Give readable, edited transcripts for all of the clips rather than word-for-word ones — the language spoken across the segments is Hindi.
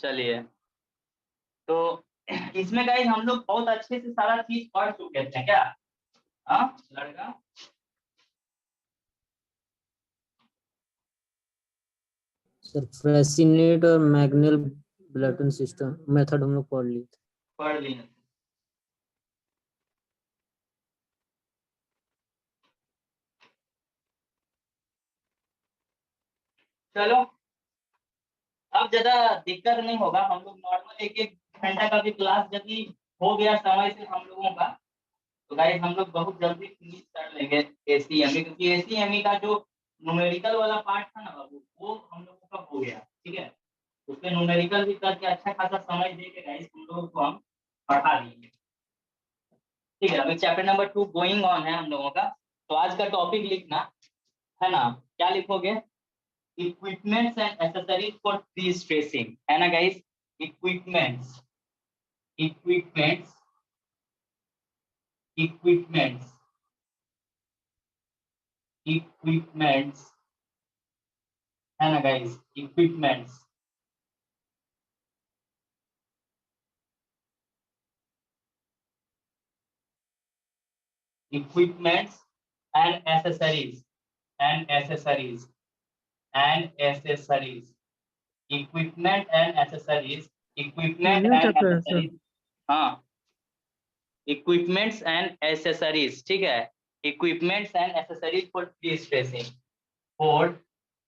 चलिए, तो इसमें गाइस हम लोग बहुत अच्छे से सारा चीज पढ़ चुके थे क्या? हाँ लड़का, सर फ्रेसिनेट और मैग्नेल ब्लैटन सिस्टम मेथड हम लोग पढ़ लिए थे। पढ़ लिए। चलो, अब ज्यादा दिक्कत नहीं होगा, हम लोग नॉर्मल एक एक घंटा का भी क्लास यदि हो गया समय से हम लोगों का, तो गाइस हम लोग बहुत जल्दी फिनिश कर लेंगे एसीएमई, क्योंकि एसीएमई का जो न्यूमेरिकल वाला पार्ट था ना बाबू, वो हम लोगों का हो गया। ठीक है, उसमें न्यूमेरिकल भी करके अच्छा खासा समय दे के गाइस हम लोगों को हम पढ़ा दिए। ठीक है, अभी चैप्टर नंबर 2 गोइंग ऑन है हम लोगों का। तो आज का टॉपिक लिखना है ना, क्या लिखोगे? Equipments and accessories for pre stressing, है ना guys? Equipments, equipments, equipments, equipments, है ना guys? Equipments, equipments and accessories, and accessories, and accessories, equipment and accessories, equipment new and chapter है सर। एक्सेसरीज। हाँ, इक्विपमेंट्स एंड एक्सेसरीज, ठीक है। Equipments and accessories for prestressing, for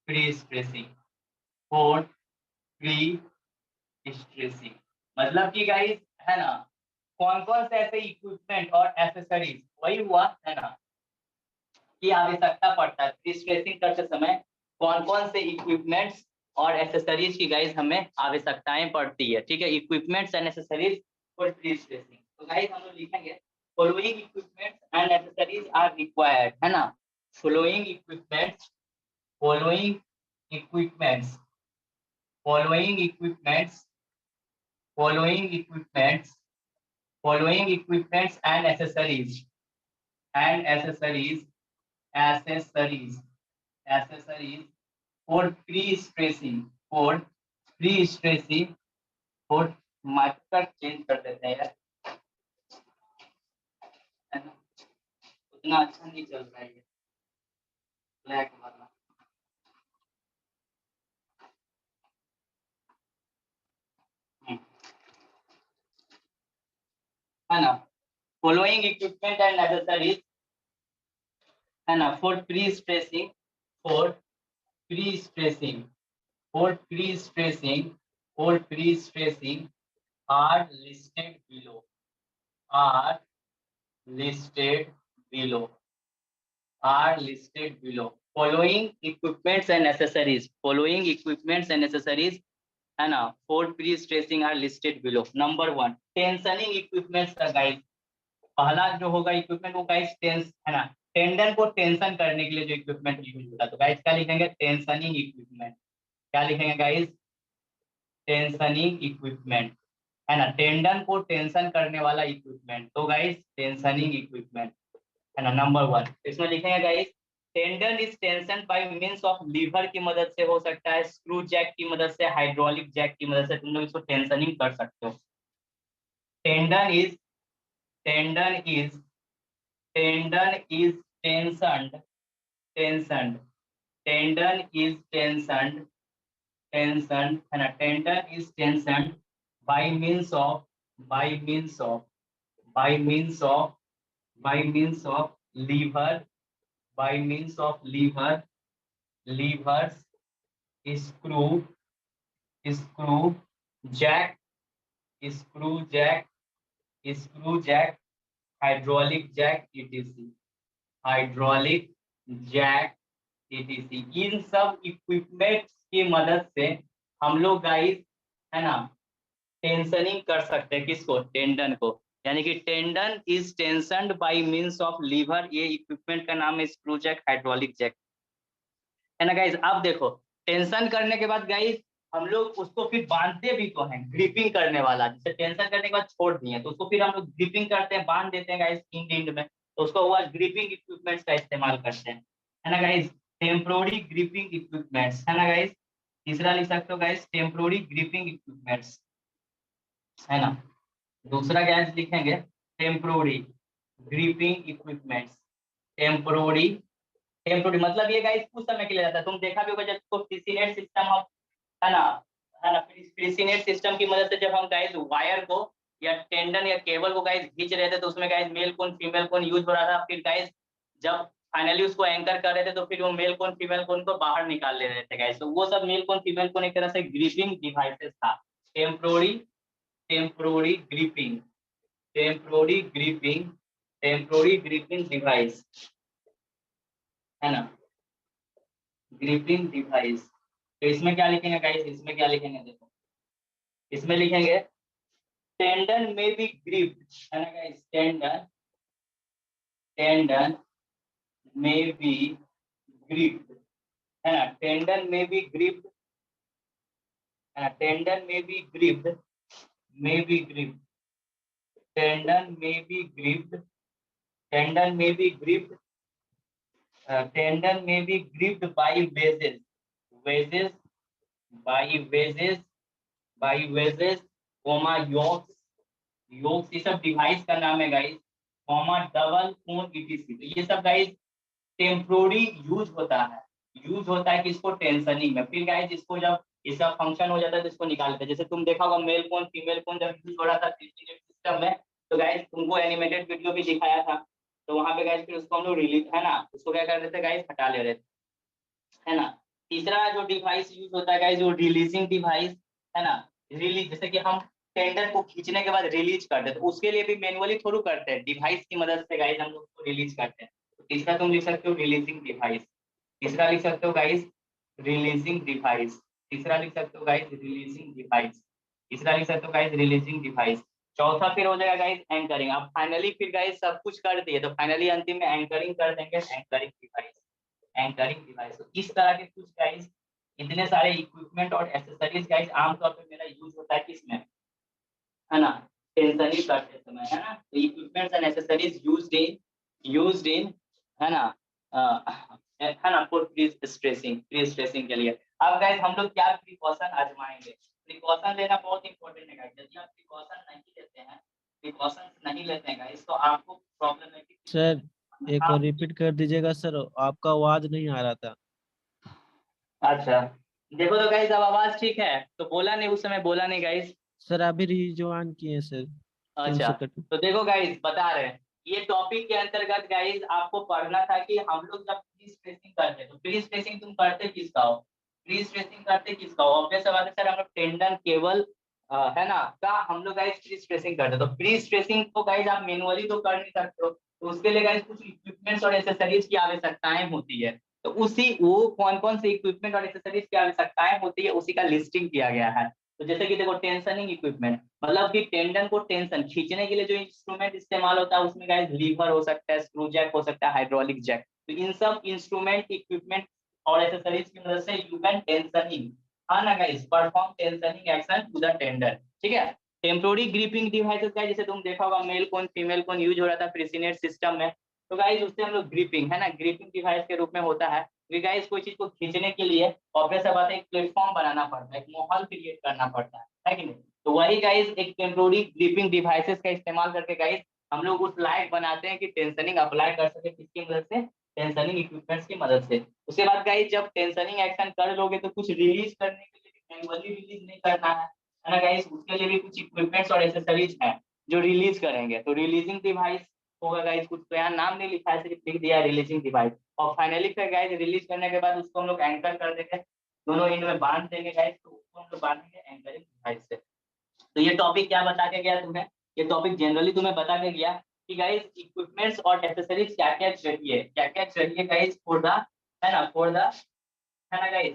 prestressing, for pre stressing, मतलब कि गाइस है ना, कौन कौन से ऐसे इक्विपमेंट और एक्सेसरीज, वही हुआ है ना, की आवश्यकता पड़ता है प्री स्ट्रेसिंग करते समय, कौन कौन से इक्विपमेंट्स और एक्सेसरीज की गाइस हमें आवश्यकताएं पड़ती है। ठीक है, equipments and accessories for prestressing. तो गाइस हम लोग लिखेंगे following equipments and accessories are required, है ना। Following equipments, following equipments, following equipments, following equipments, following equipments and accessories, and accessories, accessories, accessories for pre-stressing, for pre-stressing, for marker change कर देते हैं यार, है ना, उतना अच्छा नहीं चल रहा है ये ब्लैक वाला। है ना, फॉलोइंग इक्विपमेंट एंड एक्सेसरीज, है ना, for prestressing, for prestressing, for prestressing, for prestressing are listed below, आर listed below, are listed below, following equipments and accessories, following equipments and accessories, है ना, for pre stressing are listed below। Number 1 tensioning equipments का गाइस, पहला जो होगा इक्विपमेंट वो गाइस टेंस, है ना, टेंडन को टेंशन करने के लिए जो इक्विपमेंट यूज होता है, तो गाइस क्या लिखेंगे? Tensioning equipment. क्या लिखेंगे गाइस? टेंशनिंग इक्विपमेंट, है ना, टेंडन को टेंशन करने वाला इक्विपमेंट, तो गाइस टेंशनिंग इक्विपमेंट, है ना। नंबर 1 इसमें लिखेंगे guys, tendon is tension by means of lever की मदद से हो सकता है, स्क्रू जैक की मदद से, हाइड्रोलिक जैक की मदद से, तुम लोग इसको टेंशनिंग कर सकते हो। Tendon is, tendon is, tendon is tensioned, tensioned, tendon is tensioned, tension, है ना, tendon is tensioned by means of, by means of, by means of, by means of lever, by means of lever, levers, screw, screw jack, screw jack, screw jack, hydraulic jack etc, hydraulic jack etc, इन सब इक्विपमेंट्स की मदद से हम लोग गाइस, है ना, टेंशनिंग कर सकते हैं किसको? टेंडन को। यानी कि tendon is tensioned by means of lever, ये इक्विपमेंट का नाम है स्क्रू जैक, हाइड्रोलिक जैक, है ना गाइस। अब देखो, टेंशन करने के बाद गाइस हम लोग उसको फिर बांधते भी तो हैं, ग्रिपिंग करने वाला, जैसे टेंशन करने के बाद छोड़ दिए तो उसको फिर हम लोग ग्रिपिंग करते हैं, बांध देते हैं गाइस इंड में, तो उसको हुआ ग्रिपिंग इक्विपमेंट्स का इस्तेमाल करते हैं, है ना गाइस। टेम्पोररी ग्रिपिंग इक्विपमेंट्स, है ना गाइस, तीसरा लिख सकते हो गाइस टेम्पोररी ग्रिपिंग इक्विपमेंट्स, है ना। दूसरा गैस लिखेंगे temporary gripping equipments, temporary, temporary मतलब ये गाइस कुछ समय के लिए रहता है। तुम देखा भी होगा जब तो प्रीसीनेट सिस्टम हम, है ना, है ना, प्रीसीनेट सिस्टम की मदद से जब हम गाइस वायर को या टेंडन या केबल को गाइस खींच रहे थे तो उसमें guys male cone female cone use हो रहा था। फिर गाइस जब फाइनली उसको एंकर कर रहे थे तो फिर वो मेल कोन फीमेल कोन को बाहर निकाल ले रहे थे गाइस। तो वो सब मेल कोन फीमेल कोन एक तरह से ग्रिपिंग डिवाइसेस था। Temporary, temporary gripping, temporary gripping, temporary gripping device, है ना, ग्रिपिंग डिवाइस। तो इसमें क्या लिखेंगे गाइस, इसमें क्या लिखेंगे देखो, इसमें लिखेंगे टेंडन में बी ग्रिप्ड, है ना guys, tendon, tendon may be gripped, है ना, टेंडन में बी ग्रिप्ड, है ना, tendon may be gripped, may be gripped, tendon may be gripped, tendon may be gripped, tendon may be gripped by wedges, wedges, by wedges, by wedges, comma yokes, yokes, ये सब डिवाइस का नाम है guys, comma double cone etc. तो ये सब गाइस टेम्पोररी यूज होता है किसको, टेंशनिंग में। फिर गाइस इसको जब इसका फंक्शन हो जाता है तो इसको निकालते हैं। जैसे तुम देखा होगा मेल कोन फीमेल कोन जब यूज हो रहा था सिस्टम में, तो गाइस तुमको एनिमेटेड वीडियो भी दिखाया था। तो वहां पे गाइस फिर उसको हम लोग रिलीज, है ना, उसको क्या कर रहे थे गाइस, हटा ले रहे थे, है ना। तीसरा जो डिवाइस यूज होता है गाइस वो रिलीजिंग डिवाइस, है ना, रिलीज, जैसे कि हम टेंडर को खींचने के बाद रिलीज करते हैं तो उसके लिए भी मैनुअली थोड़ा करते हैं, डिवाइस की मदद से गाइस हम लोग उसको रिलीज करते हैं। तो तीसरा तुम लिख सकते हो रिलीजिंग डिवाइस, तीसरा लिख सकते हो गाइस रिलीजिंग डिवाइस, तीसरा लिख सकते हो गाइस रिलीजिंग डिवाइस, तीसरा लिख सकते हो गाइस रिलीजिंग डिवाइस। चौथा फिर हो जाएगा गाइस एंकरिंग। अब फाइनली फिर गाइस सब कुछ कर दिए तो फाइनली अंतिम में एंकरिंग कर देंगे, एंकरिंग डिवाइस, एंकरिंग डिवाइस। तो इस तरह के कुछ गाइस इतने सारे इक्विपमेंट और एसेसरीज गाइस आमतौर पे मेरा यूज होता है किसमें, है ना, टेंशनिंग करते समय, है ना। तो equipments and accessories used in, है ना, है ना, फॉर प्री स्ट्रेसिंग के लिए। अब गाइस हम लोग क्या प्रिकॉशन आजमाएंगे, प्रिकॉशन लेना बहुत इंपॉर्टेंट है गाइस। यदि आप प्रिकॉशन नहीं लेते हैं, प्रिकॉशन नहीं लेते हैं गाइस, तो आपको प्रॉब्लमेटिक सर एक हाँ। बार रिपीट कर दीजिएगा सर, आपका आवाज नहीं आ रहा था। अच्छा देखो तो गाइस अब आवाज ठीक है, तो बोला नहीं, उस समय बोला नहीं गाइस। सर अभी रिजॉइन किए सर, 3 अच्छा सेकंड। तो देखो गाइस बता रहे हैं, ये टॉपिक के अंतर्गत गाइस आपको पढ़ना था कि हम लोग जब प्री स्ट्रेसिंग करते हैं तो प्री स्ट्रेसिंग तुम करते किसका हो, प्री स्ट्रेसिंग करते किसका हो, ऑब्वियस बात है सर, हम लोग टेंडन केबल, है ना, का हम लोग गाइस प्री स्ट्रेसिंग करते हैं। तो प्री स्ट्रेसिंग को गाइस आप मैनुअली तो कर नहीं सकते हो, तो उसके लिए गाइस कुछ इक्विपमेंट्स और एक्सेसरीज की आवश्यकताएं होती है। तो उसी वो कौन कौन से इक्विपमेंट और एक्सेसरीज की आवश्यकताएं होती है उसी का लिस्टिंग किया गया है। तो जैसे कि देखो टेंशनिंग इक्विपमेंट मतलब कि टेंडन को टेंशन खींचने के लिए जो इंस्ट्रूमेंट इस्तेमाल होता है उसमें गाइस लीवर हो सकता है, स्क्रू जैक हो सकता है, हाइड्रोलिक जैक। तो इन सब इंस्ट्रूमेंट इक्विपमेंट और एक्सेसरीज की मदद से यू कैन टेंशनिंग, हाँ ना guys, perform tensioning action to the tender, ठीक है। टेम्पोररी ग्रिपिंग डिवाइसेस का जैसे तुम देखा होगा male cone female cone use हो रहा था प्रीसिनेट सिस्टम में, तो गाइस उससे हम लोग ग्रिपिंग, है ना, ग्रिपिंग डिवाइस के रूप में होता है। गाइस कोई चीज को खींचने के लिए ऑब्वियस बात है एक प्लेटफॉर्म बनाना पड़ता है, एक माहौल क्रिएट करना पड़ता है कि नहीं। तो वही गाइस एक टेम्पोररी ग्रिपिंग डिवाइसेस का इस्तेमाल करके गाइस हम लोग उस लायक बनाते हैं कि टेंशनिंग अप्लाई कर सके किसकी मदद से, टेंशनिंग इक्विपमेंट्स की मदद से। उसके बाद गाइस जब टेंशनिंग एक्शन कर लोगे तो कुछ रिलीज करने के लिए मैनुअली रिलीज नहीं करना है ना गाइस, उसके लिए भी कुछ इक्विपमेंट्स और एक्सेसरीज हैं जो रिलीज करेंगे। तो रिलीजिंग डिवाइस होगा गाइस, कुछ तो यहाँ नाम नहीं लिखा है, सिर्फ लिख दिया रिलीजिंग डिवाइस। और फाइनली फिर गाइस रिलीज करने के बाद उसको हम लोग एंकर कर देंगे, दोनों एंड में बांध देंगे गाइस, तो उसको हम लोग बांधेंगे एंकरिंग डिवाइस से। तो ये टॉपिक क्या बता के गया तुम्हें, ये टॉपिक जनरली तुम्हें बता के गया कि गाइस इक्विपमेंट्स और एक्सेसरीज क्या क्या चाहिए गाइस फॉर द, है ना, फॉर द, है ना गाइस,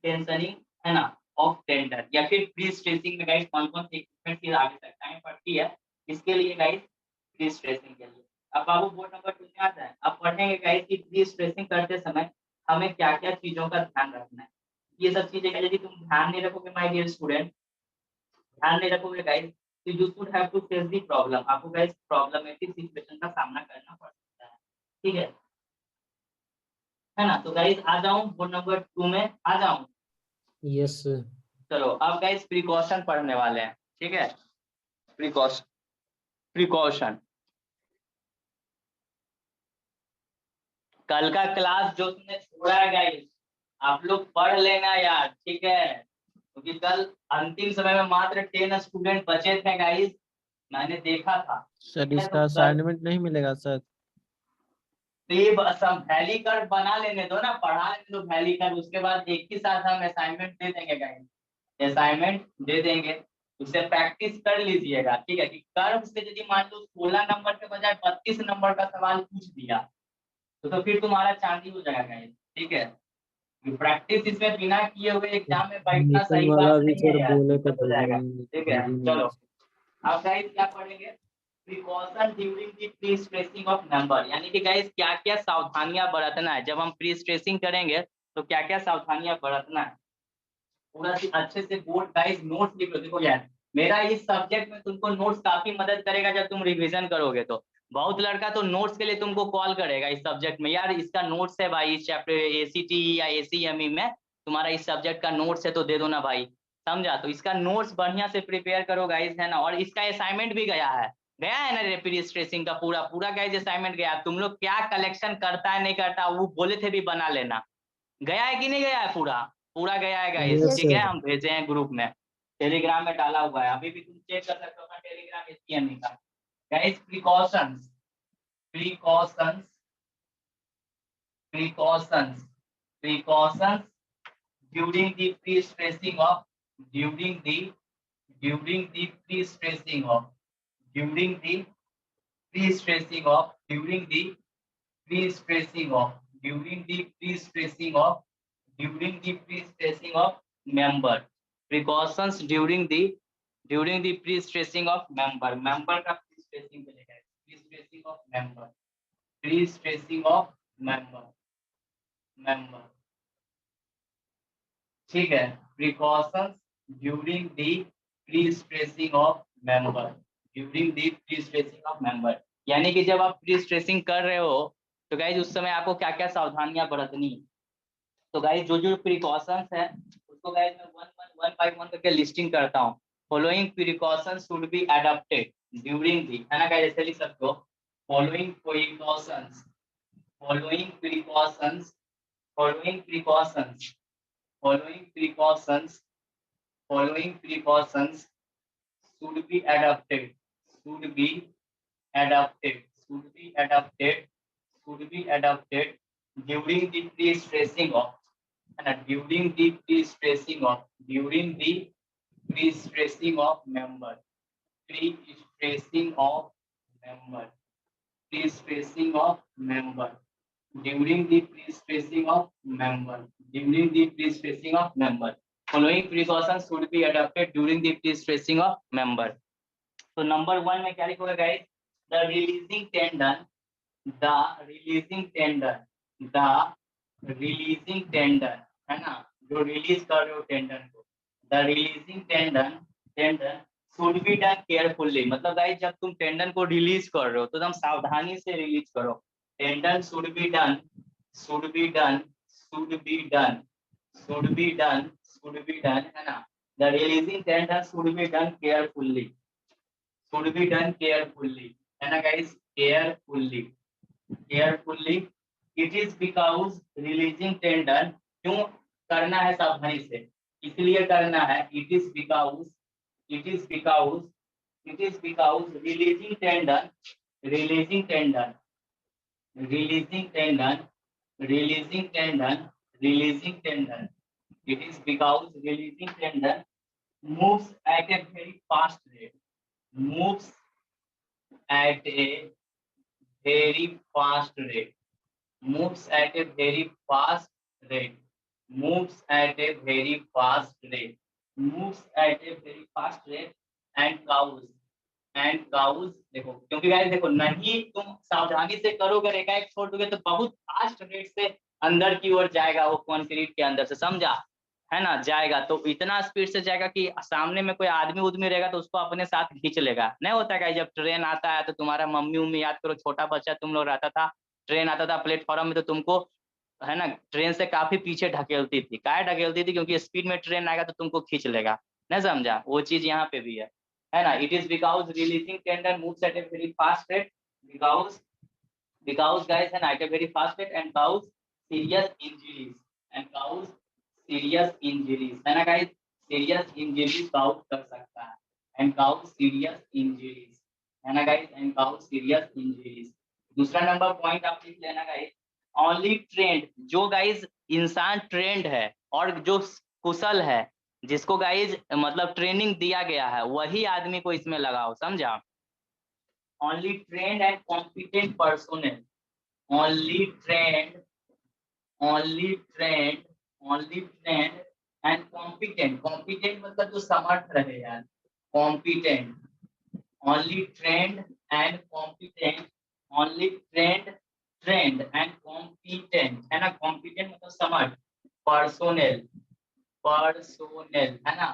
टेंशनिंग, है ना, ऑफ टेंडर या फिर प्री स्ट्रेसिंग में गाइस कौन कौन से इक्विपमेंट की आवश्यकताएं पड़ती है इसके लिए गाइस, प्री स्ट्रेसिंग के लिए। अब बाबू बोर्ड नंबर 2 में आता है, अब पढ़ेंगे गाइस कि प्री स्ट्रेसिंग करते समय हमें क्या क्या चीजों का ध्यान रखना है। ये सब चीजें यदि तुम ध्यान नहीं रखोगे माय डियर स्टूडेंट, ध्यान नहीं रखोगे गाइस, तो you should have to face the problem, आपको गाइस प्रॉब्लमेटिक सिचुएशन का सामना करना पड़ सकता है, ठीक है ना। तो गाइस आ जाऊं बोर्ड नंबर 2 में, आ जाऊं, यस सर। चलो अब गाइस प्रिकॉशन पढ़ने वाले हैं, ठीक है। प्रिकॉशन प्रिकॉशन कल का क्लास जो तुमने छोड़ा है गाइस, आप लोग पढ़ लेना यार, ठीक है, क्योंकि कल अंतिम समय में मात्र 10 स्टूडेंट बचे थे गाइस, मैंने देखा था। सर ठीक है, तो इसका असाइनमेंट नहीं मिलेगा सर? तो ये सब वैली कर्व बना लेने दो ना, पढ़ा लेने दो वैली कर्व, उसके बाद एक ही साथ हम असाइनमेंट दे देंगे गाइस, असाइनमेंट दे देंगे, उससे प्रैक्टिस कर लीजिएगा, ठीक है। कि कर्व से यदि मान लो 16 नंबर के बजाय 32 नंबर का सवाल पूछ दिया तो फिर तुम्हारा चांदी हो जाएगा गाइस, ठीक है। प्रैक्टिस इसमें बिना किए हुए एग्जाम में बैठना नितिन सही वाला बात भी नहीं है सर यार, बोले तो दिक्कत हो भेज जाएगा, देंगे, ठीक है। भेज ही नहीं चलो रहे। अब गाइस क्या पढ़ेंगे, precaution during the pre stressing of number, यानी कि गाइस क्या क्या सावधानियां बरतना है जब हम प्री स्ट्रेसिंग करेंगे, तो क्या क्या सावधानियां बरतना है, पूरा अच्छे से बोर्ड गाइस नोट्स लिख लो। देखो यार, मेरा इस सब्जेक्ट में तुमको नोट्स काफी मदद करेगा जब तुम रिवीजन करोगे, तो बहुत लड़का तो नोट्स के लिए तुमको कॉल करेगा इस सब्जेक्ट में, यार इसका नोट्स है भाई, इस चैप्टर एसीटी या एसीएमई में तुम्हारा इस सब्जेक्ट का नोट्स है तो दे दो ना भाई, समझा। तो इसका नोट्स बढ़िया से प्रिपेयर करो गाइस, है ना। और इसका असाइनमेंट भी गया है ना, प्री स्ट्रेसिंग का पूरा पूरा गाइस असाइनमेंट गया। तुम लोग क्या कलेक्शन करता है नहीं करता, वो बोले थे भी बना लेना, गया है कि नहीं गया है, पूरा पूरा गया है गाइस, यस ठीक है। सर। हम भेजे हैं ग्रुप में, टेलीग्राम में डाला हुआ है, अभी भी तुम चेक कर सकते हो अपना टेलीग्राम एसपीएम का। Guys precautions precautions precautions precautions during the pre stressing of during the pre-stressing of during the pre-stressing of during the pre-stressing of during the pre-stressing of during the pre-stressing of member, precautions during the pre-stressing of member का pre-stressing चलेगा, pre-stressing of member, ठीक है। precautions during the pre-stressing of member, यानी कि जब आप प्री स्ट्रेसिंग कर रहे हो तो गाइज उस समय आपको क्या क्या सावधानियां बरतनी है। तो गाइज जो जो प्रिकॉशंस है उसको गाइज मैं वन बाय वन करके लिस्टिंग करता हूँ। Following precautions should be adopted during the, है ना गाइज, ऐसे लिख सकते हो। Following precautions following precautions following precautions following precautions should be adopted should be adopted during the pre-stressing of member pre-stressing of member pre-stressing of member during the pre-stressing of member following precautions should be adopted during the pre-stressing of member। तो नंबर 1 में क्या लिखोगे guys, the releasing tendon the releasing tendon, है ना, जो रिलीज कर रहे हो टेंडन को, the releasing tendon should be done carefully. मतलब गाइस जब तुम टेंडन को रिलीज कर रहे हो तो एकदम सावधानी से रिलीज करो। टेंडन शुड बी डन है ना। The releasing tendon should be done carefully है ना guys, carefully. It is because releasing tendon, क्यों करना है सावधानी से, इसलिए करना है, it is because releasing tendon releasing tendon it is because releasing tendon moves at a very fast rate moves at a very fast rate moves at a very fast rate moves at a very fast rate moves at a very fast rate and cows देखो, क्योंकि गाइस देखो, नहीं तुम सावधानी से करोगे, एकाएक छोड़ दोगे तो बहुत फास्ट रेट से अंदर की ओर जाएगा वो कंक्रीट के अंदर से, समझा, है ना, जाएगा तो इतना स्पीड से जाएगा कि सामने में कोई आदमी उदमी रहेगा तो उसको अपने साथ खींच लेगा। नहीं होता है जब ट्रेन आता है तो तुम्हारा मम्मी उम्मी, याद करो छोटा बच्चा तुम लोग रहता था, ट्रेन आता था प्लेटफॉर्म में तो तुमको है ना ट्रेन से काफी पीछे ढकेलती थी। काहे ढकेलती थी? क्योंकि स्पीड में ट्रेन आएगा तो तुमको खींच लेगा। नहीं समझा? वो चीज यहाँ पे भी है ना। It is because releasing tendon moves eight a very fast rate, because guys है ना at a very fast rate and cause serious injuries है ना guys, serious injuries cause कर सकता है and cause serious injuries है ना guys and cause serious injuries। दूसरा नंबर पॉइंट आप लिख लेना guys, only trained, जो guys इंसान ट्रेंड है और जो कुशल है, जिसको गाइज मतलब ट्रेनिंग दिया गया है, वही आदमी को इसमें लगाओ, समझा? only trained and competent personnel, only trained and competent मतलब जो समर्थ रहे यार, competent, only trained and competent, only trained and competent है ना, competent मतलब समर्थ, personnel है ना,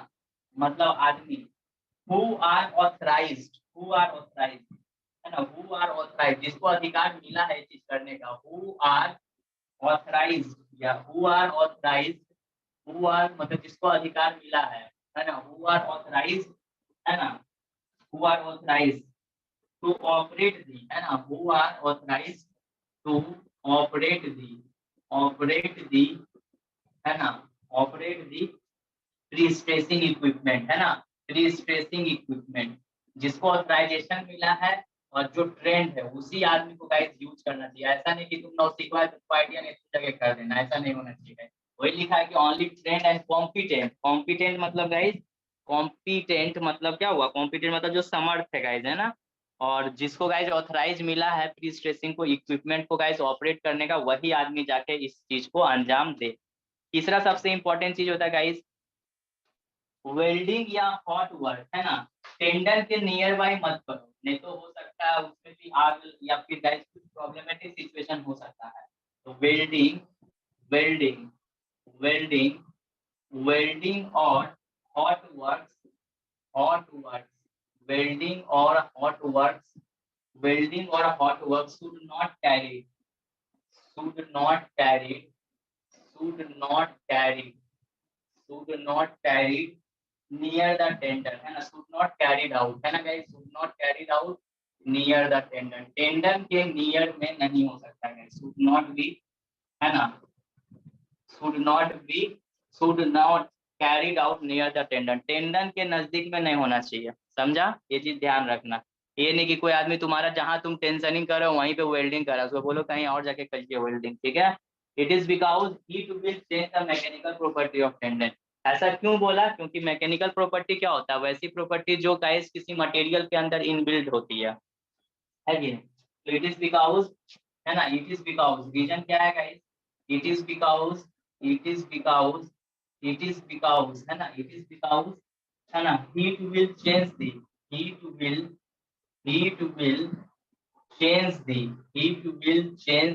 मतलब आदमी, who are authorized है ना, who are authorized, जिसको अधिकार मिला है चीज करने का, who are authorized या who are authorized, who are मतलब जिसको अधिकार मिला है ना, who are authorized है ना, who are authorized to operate the है ना, who are authorized to operate the है ना, operate the pre-stressing equipment है ना, pre-stressing equipment, जिसको ऑथराइजेशन मिला है और जो ट्रेंड है उसी आदमी को गाइस यूज करना चाहिए। ऐसा नहीं कि तुम नौसिखा है तुमको आइडिया नहीं तुम जगह कर देना, ऐसा नहीं होना चाहिए। वही लिखा है कि ओनली ट्रेंड एंड कॉम्पिटेंट मतलब गाइस, कॉम्पिटेंट मतलब क्या हुआ? कॉम्पिटेंट मतलब जो समर्थ है गाइस, है ना, और जिसको गाइस ऑथराइज मिला है प्री स्ट्रेसिंग को इक्विपमेंट को गाइस ऑपरेट करने का, वही आदमी जाके इस चीज को अंजाम दे। तीसरा सबसे इंपॉर्टेंट चीज होता है गाइस वेल्डिंग या हॉट वर्क है ना, टेंडर के नियर बाय मत करो, नहीं तो हो सकता है उसमें भी आग या फिर गाइस कुछ प्रॉब्लमेटिक सिचुएशन हो सकता है। तो वेल्डिंग और हॉट वर्क्स वेल्डिंग और hot works should not carry near the tender है ना, शुड नॉट कैरिड आउट है ना guys, should not carried out near the tender, tender के नियर में नहीं हो सकता है, शुड नॉट बी है ना, should not carried out near the tender, tender के नजदीक में नहीं होना चाहिए, समझा? ये चीज ध्यान रखना। ये नहीं कि कोई आदमी तुम्हारा जहां तुम टेंशनिंग कर रहे हो वहीं पे वेल्डिंग कर रहा है, उसको बोलो कहीं और जाके करिए वेल्डिंग, ठीक है? It is because heat will change the mechanical property of tender. ऐसा क्यों बोला? क्योंकि मैकेनिकल प्रॉपर्टी क्या होता है? वैसी प्रॉपर्टी जो गाइस किसी मटेरियल के अंदर इनबिल्ट होती है कि नहीं? तो इट इज बिकॉज है ना, इट इज बिकॉज, रीजन क्या है गाइस? इट इज बिकॉज है ना, इट इज बिकॉज है ना, heat will change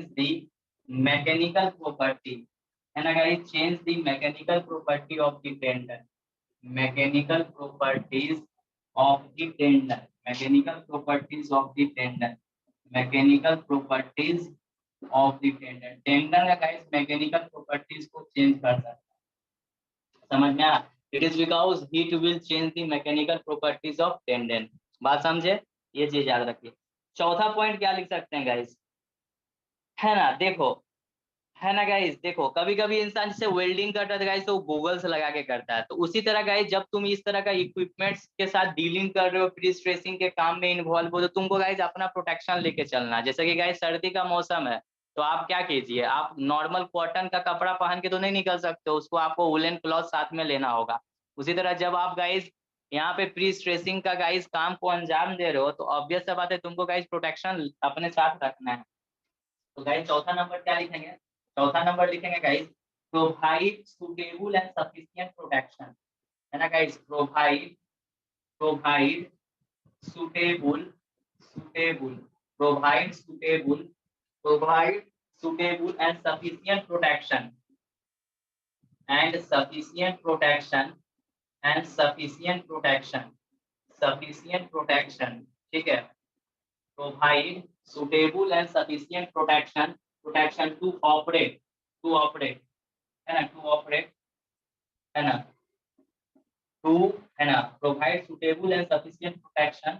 the mechanical property है ना guys, change the mechanical property of the tender, mechanical properties of the tender, mechanical properties of the tender, mechanical properties of the tender, tender का गाइस मैकेनिकल प्रॉपर्टीज को चेंज कर सकता है, समझ में आया? It is because heat will change the mechanical properties of tendon, बात समझे? ये चीज याद रखिए। चौथा पॉइंट क्या लिख सकते हैं गाइस, है ना, देखो है ना गाइस, देखो कभी कभी इंसान जैसे वेल्डिंग करता है गाइस तो गूगल से लगा के करता है, तो उसी तरह गाइस जब तुम इस तरह का इक्विपमेंट्स के साथ डीलिंग कर रहे हो, प्री स्ट्रेसिंग के काम में इन्वॉल्व हो, तो तुमको गाइस अपना प्रोटेक्शन लेके चलना है। जैसे कि गाइस सर्दी का मौसम है तो आप क्या कीजिए, आप नॉर्मल कॉटन का कपड़ा पहन के तो नहीं निकल सकते, उसको आपको वुलन क्लॉथ साथ में लेना होगा। उसी तरह जब आप गाइस यहाँ पे प्री स्ट्रेसिंग का गाइस काम को अंजाम दे रहे हो तो ऑब्वियस सा बात है तुमको गाइस प्रोटेक्शन अपने साथ रखना है। तो गाइस चौथा नंबर क्या लिखेंगे? चौथा नंबर लिखेंगे guys provide suitable and sufficient protection है ना guys, provide suitable and sufficient protection ठीक है, provide suitable and sufficient protection to operate to operate, है ना, टू ऑपरेट, है ना, टू, है ना, provide suitable and sufficient protection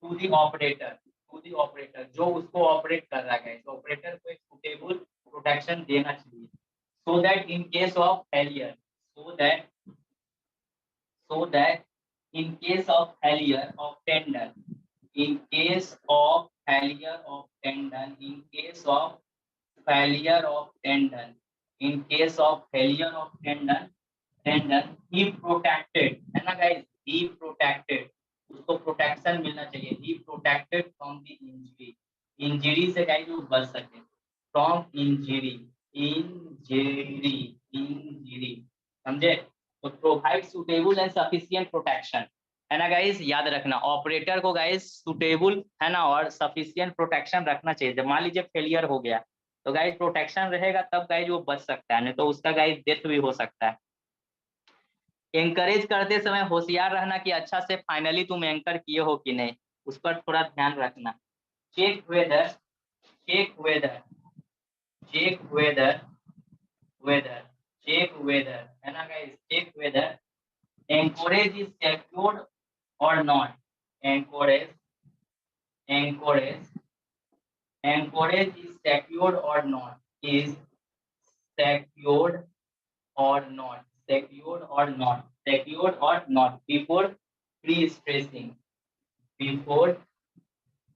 to the operator, to the operator जो उसको ऑपरेट कर रहा है, तो ऑपरेटर को एक सुटेबल प्रोटेक्शन देना चाहिए, so that in case of failure, so that in case of failure of tendon, in case of failure of tendon, in case of failure of tendon, in case of failure of tendon he protected, है ना guys, he protected, उसको प्रोटेक्शन मिलना चाहिए, he protected from the injury, injury से guys वो बच सके, from injury, इंजरी, समझे, तो provide suitable and sufficient protection, है ना गाइस, याद रखना ऑपरेटर को गाइस सुटेबल, है ना, और सफिशिएंट प्रोटेक्शन रखना चाहिए। जब मान लीजिए फेलियर हो गया तो गाइस प्रोटेक्शन रहेगा तब गाइस वो बच सकता है, नहीं तो उसका गाइस डेथ भी हो सकता है। एंकरेज करते समय होशियार रहना कि अच्छा से फाइनली तुम एंकर किए हो कि नहीं, उस पर थोड़ा ध्यान रखना। Check whether, check whether, check whether, whether, check whether, है ना guys, check whether anchorage is secured or not, anchorage, anchorage, anchorage is secured or not, is secured or not, secured or not, secured or not before pre-stressing, before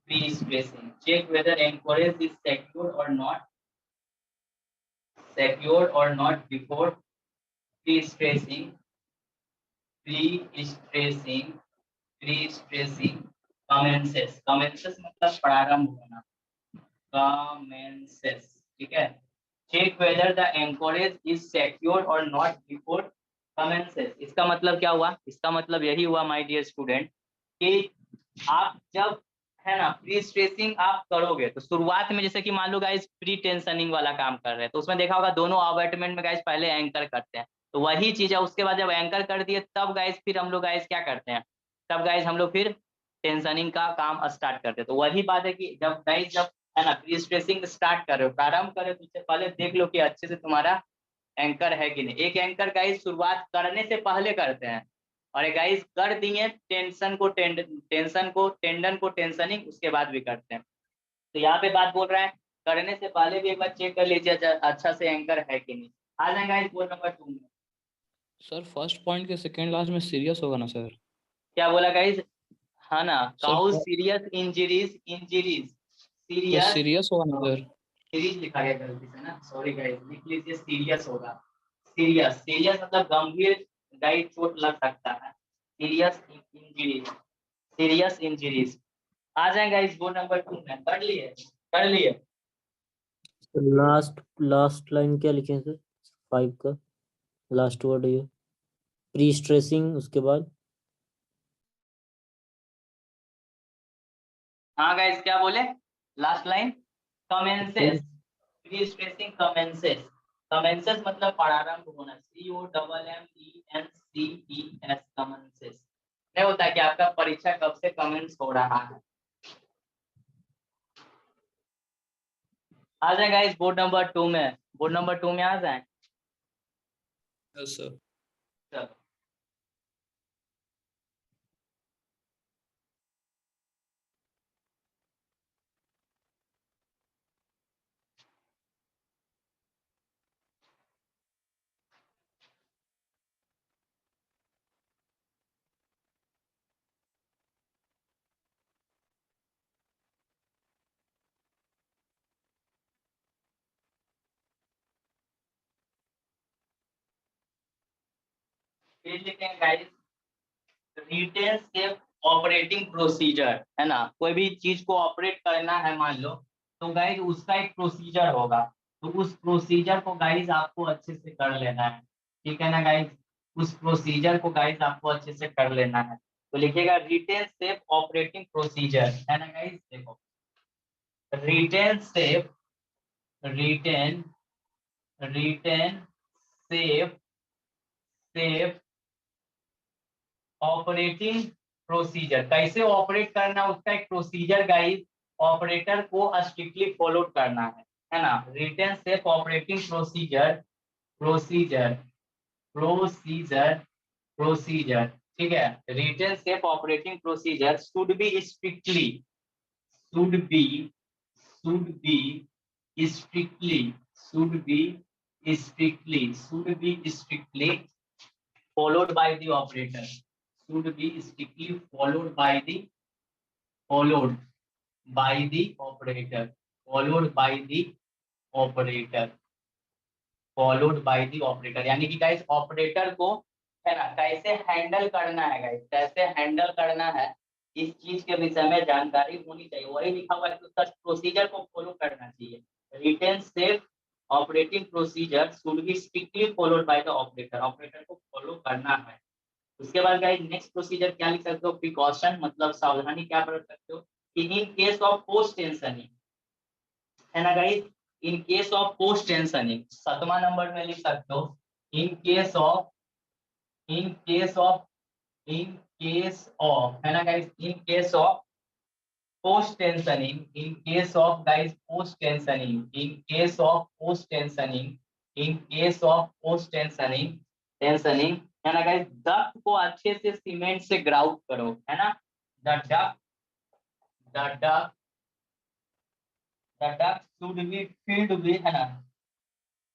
pre-stressing, check whether anchorage is secured or not, secured or not before pre-stressing, pre-stressing, pre-stressing commences, commences मतलब प्रारंभ होना, commences, ठीक है। Check whether the anchorage is secure और नॉट बिफोर commences, इसका मतलब क्या हुआ, इसका मतलब यही हुआ माय डियर स्टूडेंट कि आप जब, है ना, प्री स्ट्रेसिंग आप करोगे तो शुरुआत में जैसे कि मान लो गाइस प्री टेंशनिंग वाला काम कर रहे हैं तो उसमें देखा होगा दोनों अबैटमेंट में गाइस पहले एंकर करते हैं, तो वही चीज है, उसके बाद जब एंकर कर दिए तब गाइस फिर हम लोग गाइस क्या करते हैं, तब गाइस हम लोग फिर टेंशनिंग का काम स्टार्ट करते हैं। तो वही बात है कि जब गाइस जब, है ना, प्री स्ट्रेसिंग स्टार्ट कर रहे हो, प्रारंभ कर रहे हो, तो उससे पहले देख लो कि अच्छे से तुम्हारा एंकर है कि नहीं। एक एंकर गाइस शुरुआत करने से पहले करते हैं और एक गाइस कर दिए टेंशन को टेंडन को टेंशनिंग उसके बाद भी करते हैं। तो यहाँ पे बात बोल रहा है करने से पहले भी एक बार चेक कर लीजिए अच्छा से एंकर है कि नहीं। आ जाएगा गाइस बोर्ड नंबर 2 में। सर फर्स्ट पॉइंट के सेकंड लास्ट में सीरियस होगा ना सर? क्या बोला गाइस, हाँ ना, cow sir serious injuries, injuries तो सीरियस, सीरियस होगा ना सर? सीरीज लिखा गया गलती से ना, सॉरी गाइस, लिख लीजिए सीरियस होगा, सीरियस, सीरियस मतलब गंभीर गाइस चोट लग सकता है, सीरियस इंजरीज, सीरियस इंजरीज। आ जाएगा इस बोर्ड नंबर 2 में, पढ़ लिए, पढ़ लिए। लास्ट लास्ट लाइन क्या लिखे हैं सर, 5 का लास्ट वर्ड ये प्री स्ट्रेसिंग, उसके बाद हाँ गाइस क्या बोले, last line commences, pre stressing commences, commences मतलब प्रारंभ होना, COMMENCES, कमेंसेस। नहीं होता है कि आपका परीक्षा कब से कमेंस हो रहा है। आ जाएगा इस बोर्ड नंबर 2 में, बोर्ड नंबर 2 में आ जाए। Yes sir. चलो फिर लिखते हैं guys, written safe operating procedure, है ना, कोई भी चीज को ऑपरेट करना है मान लो तो गाइस उसका एक प्रोसीजर होगा, तो उस प्रोसीजर को गाइस आपको अच्छे से कर लेना है, ठीक है ना गाइस, उस प्रोसीजर को गाइस आपको अच्छे से कर लेना है। तो लिखिएगा रिटेन सेफ ऑपरेटिंग प्रोसीजर, है ना गाइस, देखो written safe, written, written safe, safe operating procedure, कैसे ऑपरेट करना उसका एक प्रोसीजर गाइस ऑपरेटर को स्ट्रिक्टली फॉलो करना है, है ना, written safe operating procedure procedure procedure procedure, ठीक है, written safe operating procedure should be strictly should be should be strictly should be strictly followed by the operator, should be strictly followed by the followed by the operator, followed by the operator, followed by the operator, यानी कि गाइस ऑपरेटर को, है ना, कैसे हैंडल करना है गाइस, कैसे हैंडल करना है, इस चीज के विषय में जानकारी होनी चाहिए। वही लिखा हुआ है कि उसका प्रोसीजर को फॉलो करना चाहिए। Written safe operating procedure should be strictly followed by the operator, operator को फॉलो करना है। उसके बाद गाइस नेक्स्ट प्रोसीजर क्या लिख सकते हो, प्रिकॉशन, मतलब सावधानी क्या बरत सकते हो कि in case of post tensioning, है ना guys, in case of post tensioning 7वां नंबर में लिख सकते हो, in case of in case of in case of, है ना guys, in case of post tensioning, in case of guys post tensioning, in case of post tensioning, in case of post tensioning, tensioning, है ना गाइस, डक्ट को अच्छे से सीमेंट से ग्राउट करो, है ना, the duct the duct the duct should be filled with, है ना,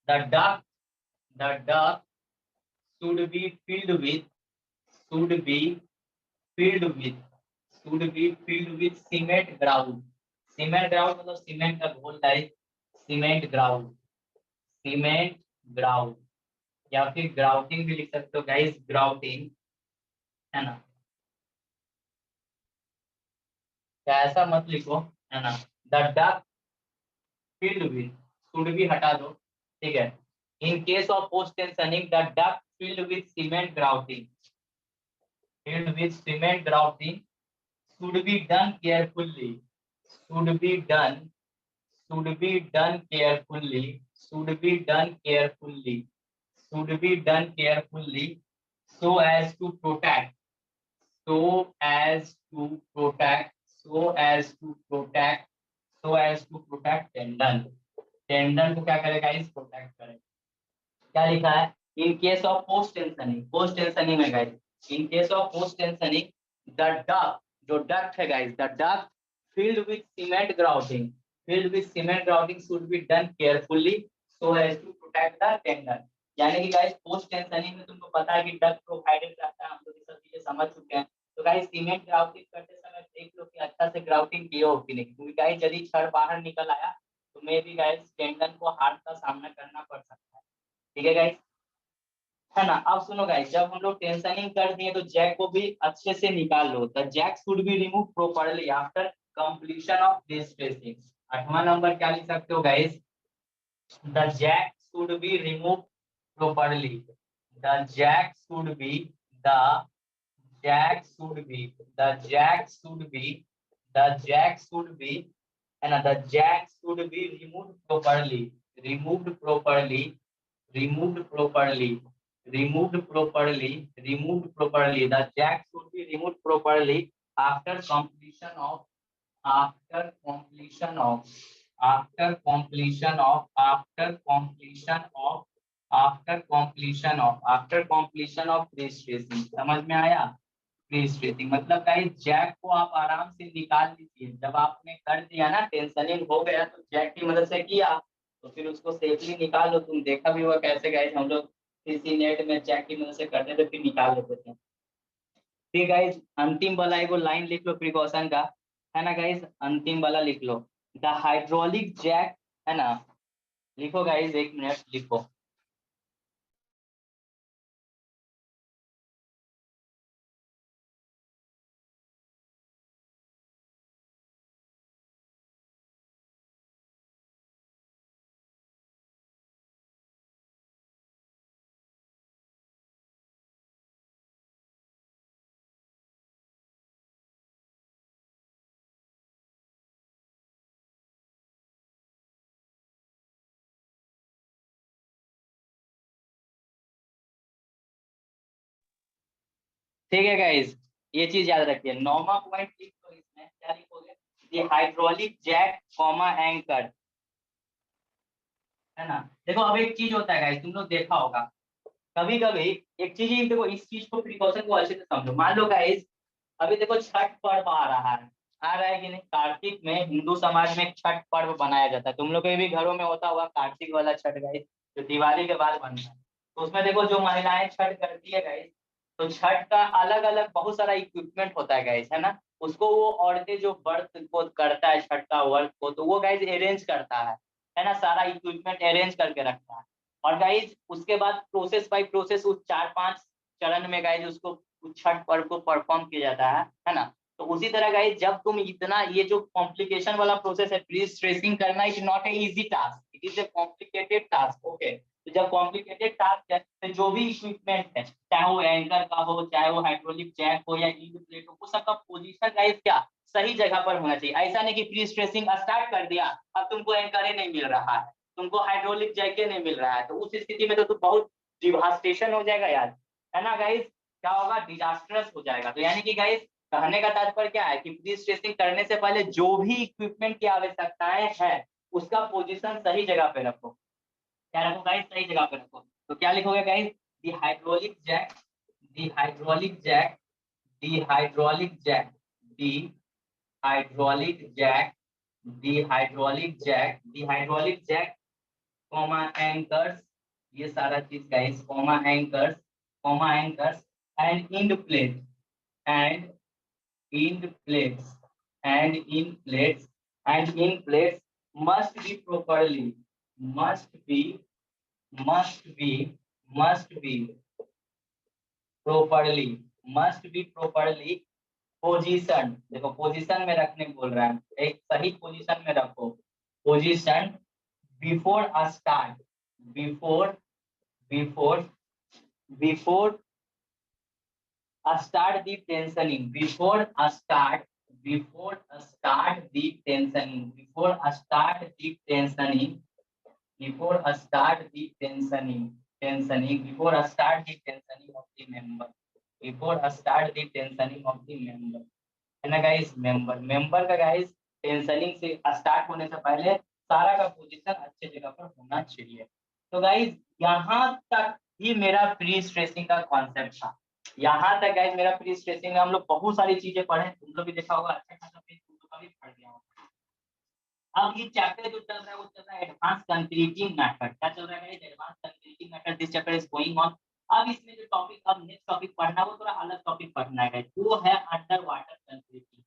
the duct should be filled with, should be filled with, should be filled with cement grout, cement grout मतलब सीमेंट का घोल guys, cement grout, cement grout, या फिर ग्राउटिंग भी लिख सकते हो गाइस, ग्राउटिंग, है ना, क्या ऐसा मत लिखो, है ना, the duct filled with, should भी हटा दो, ठीक है, in case of post tensioning the duct filled with cement grouting, filled with cement grouting should be done carefully, should be done, should be done carefully, should be done carefully, should be done carefully so as to protect, so as to protect, so as to protect, so as to protect tendon, tendon को क्या करेगा इस प्रोटेक्ट करेगा। क्या लिखा है, in case of post tensioning, post tensioning में guys, in case of post tensioning the duct, जो डक्ट है guys, the duct filled with cement grouting, filled with cement grouting should be done carefully so as to protect the tendon, यानी कि गाइस पोस्ट टेंशनिंग में तुमको पता है कि डक्ट प्रोवाइडेड रहता है, हम लोग ये सब चीजें समझ चुके हैं। तो गाइस सीमेंट ग्राउटिंग करते समय देख लो कि अच्छा से ग्राउटिंग किए हो कि नहीं, क्योंकि गाइस यदि छड़ बाहर निकल आया तो मे भी गाइस टेंडन को हार्ट का सामना करना पड़ सकता है, ठीक है गाइस, है ना। अब सुनो गाइस, जब हम लोग टेंशनिंग कर दिए तो जैक को भी अच्छे से निकाल लो, the jack should be remove properly after completion of this tracing. 8वां नंबर क्या लिख सकते हो guys, the jack should be remove properly, the jack should be, the jack should be, the jack should be, the jack should be, है ना, the jack should be removed properly, removed properly, removed properly, removed properly, removed properly, the jack should be removed properly after completion of, after completion of, after completion of, after completion of, after completion of, after completion of pre-stressing। समझ में आया, प्री-स्ट्रेसिंग मतलब गाइस जैक को आप आराम से निकाल लीजिए, जब आपने कर दिया ना, टेंशनिंग हो गया तो जैक की मदद से किया तो फिर उसको सेफली निकाल लो। तुम देखा भी हुआ कैसे गाइस हम लोग किसी नेट में जैक की मदद से करते थे फिर निकाल लेते थे। फिर गाइस अंतिम वाला एगो लाइन लिख लो प्रिकॉशन का, है ना गाइस, अंतिम वाला लिख लो, द हाइड्रोलिक जैक, है ना, लिखो गाइस, 1 मिनट लिखो, ठीक है गाइस, ये चीज याद रखिए। 9वां पॉइंट लिख लो, इसमें क्या लिखोगे, the hydraulic jack comma anchor, है ना। देखो अब एक चीज होता है गाइस, तुम लोग देखा होगा कभी कभी एक चीज, देखो इस चीज को प्रिकॉशन को अच्छे से समझो। मान लो गाइस अभी देखो छठ पर्व आ रहा है कि नहीं। कार्तिक में हिंदू समाज में एक छठ पर्व बनाया जाता है, तुम लोग के भी घरों में होता होगा कार्तिक वाला छठ गाइस, जो दिवाली के बाद बनता है। तो उसमें देखो जो महिलाएं छठ करती है गाइस, तो छठ का अलग अलग बहुत सारा इक्विपमेंट होता है गाइस, है ना। उसको वो औरतें जो व्रत को करता है छठ का व्रत को, तो वो गाइस अरेंज करता है ना, सारा इक्विपमेंट अरेंज करके रखता है। और गाइस उसके बाद प्रोसेस बाय प्रोसेस उस 4-5 चरण में गाइस उसको छठ पर्व को परफॉर्म किया जाता है ना। तो उसी तरह गाइस जब तुम इतना ये जो कॉम्प्लिकेशन वाला प्रोसेस है, प्री स्ट्रेसिंग करना is not a easy task, it is a complicated task. Okay, तो जब कॉम्प्लिकेटेड टास्क है तो जो भी इक्विपमेंट है, चाहे वो एंकर का हो, चाहे वो हाइड्रोलिक जैक हो या इंड प्लेट हो, वो सबका पोजीशन गाइस क्या सही जगह पर होना चाहिए। ऐसा नहीं कि प्री स्ट्रेसिंग स्टार्ट कर दिया, अब तुमको एंकर ही नहीं मिल रहा है, तुमको हाइड्रोलिक जैके नहीं मिल रहा है, तो उस स्थिति में तो बहुत डिवास्टेशन हो जाएगा यार, है ना गाइस। क्या होगा, डिजास्टरस हो जाएगा। तो यानी कि गाइस कहने का तात्पर्य क्या है कि प्री स्ट्रेसिंग करने से पहले जो भी इक्विपमेंट की आवश्यकताएं है उसका पोजीशन सही जगह पे रखो। क्या रखो गाइस, सही जगह पे रखो। तो क्या लिखोगे guys, the hydraulic jack, the hydraulic jack, the hydraulic jack, the hydraulic jack, the hydraulic jack, the hydraulic jack, comma anchors, ये सारा चीज guys, comma anchors and end plate, and end plates, and end plates, and end plates must be properly, must be, must be, must be properly, must be properly position. देखो पोजीशन में रखने बोल रहा है, एक सही पोजीशन में रखो। Position before start, before, before, before start the tensioning, before start, before start the tensioning, before start the tensioning, before start the tensioning, tensioning, before start the tensioning of the member, before start the tensioning of the member, है ना गाइस। मेंबर का गाइस टेंशनिंग से स्टार्ट होने से पहले सारा का पोजीशन अच्छे जगह पर होना चाहिए। तो गाइस यहाँ तक ही मेरा प्री स्ट्रेसिंग का कॉन्सेप्ट था। यहाँ तक गाइस मेरा प्री स्ट्रेसिंग में हम लोग बहुत सारी चीजें पढ़े, तुम लोग भी देखा होगा, अच्छा खासा पेज तुम लोग का भी पढ़ गया होगा। अब ये चैप्टर जो चल रहा है वो चल रहा है एडवांस कंक्रीटिंग मेथड। क्या चल रहा है guys, advance concreting method, this chapter is going on. अब इसमें जो टॉपिक, अब नेक्स्ट टॉपिक पढ़ना वो थोड़ा अलग टॉपिक पढ़ना है गाइस, वो है अंडर वाटर कंक्रीटिंग,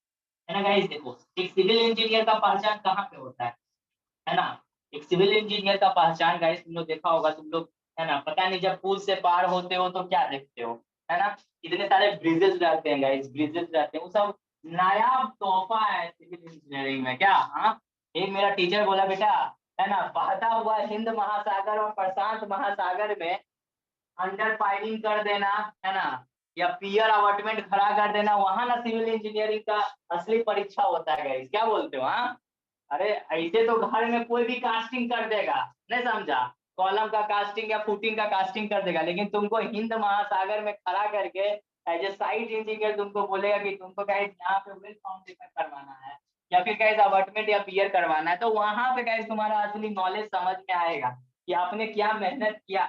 है ना गाइस। देखो एक सिविल इंजीनियर का पहचान कहाँ पे होता है ना। एक सिविल इंजीनियर का पहचान गाइस तुम लोग देखा होगा, तुम लोग, है ना, पता नहीं जब पुल से पार होते हो तो क्या देखते हो, है ना, इतने सारे ब्रिजेस रहते हैं गाइस, ब्रिजेस रहते हैं, वो सब नायाब तोहफा है सिविल इंजीनियरिंग में। क्या, हाँ, एक मेरा टीचर बोला बेटा, है ना, बहता हुआ हिंद महासागर और प्रशांत महासागर में अंडर पाइलिंग कर देना, है ना, या पियर अवॉटमेंट खड़ा कर देना, वहां ना सिविल इंजीनियरिंग का असली परीक्षा होता है गाइस। क्या बोलते हो, हाँ। अरे ऐसे तो घर में कोई भी कास्टिंग कर देगा, नहीं समझा, कॉलम का कास्टिंग या फुटिंग का कास्टिंग कर देगा, लेकिन तुमको हिंद महासागर में खड़ा करके एज ए साइट इंजीनियर तुमको बोलेगा कि तुमको गाइस यहाँ पे वेल फाउंडेशन करवाना है या फिर गाइस अबॉटमेंट या पियर करवाना है, तो वहां पे गाइस तुम्हारा असली नॉलेज समझ में आएगा कि आपने क्या मेहनत किया।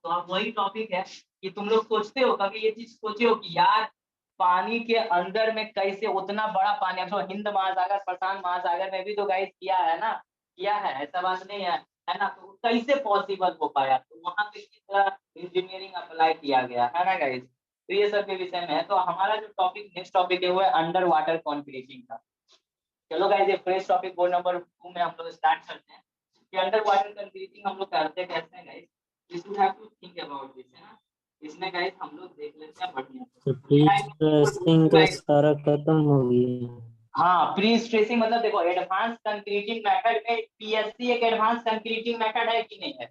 तो अब वही टॉपिक है कि तुम लोग सोचते हो, कभी ये चीज सोचे हो कि यार पानी के अंदर में कैसे उतना बड़ा पानी, अब तो हिंद महासागर प्रशांत महासागर में भी तो गाइस किया है ना, किया है, ऐसा बात नहीं है ना, तो कैसे पॉसिबल हो पाया, तो वहां पे किस तरह इंजीनियरिंग अप्लाई किया गया है ना गाइस। तो ये सब के विषय में है। तो हमारा जो टॉपिक नेक्स्ट टॉपिक है वो है अंडर वाटर कॉन्क्रीटिंग का। चलो गाइस ये फ्रेश टॉपिक बोर्ड नंबर 2 में हम लोग स्टार्ट करते हैं कि अंडर वाटर कंक्रीटिंग हम लोग करते कैसे हैं guys. This we have to think about this, है ना। इसमें गाइस हम लोग देख लेते हैं बढ़िया तो से। प्री मेरा एक नंबर 2 स्ट्रेसिंग का गाइस, सारा खत्म हो गया। हाँ प्री स्ट्रेसिंग मतलब देखो एडवांस कंक्रीटिंग मेथड में पीएससी एक एडवांस कंक्रीटिंग मेथड है कि नहीं है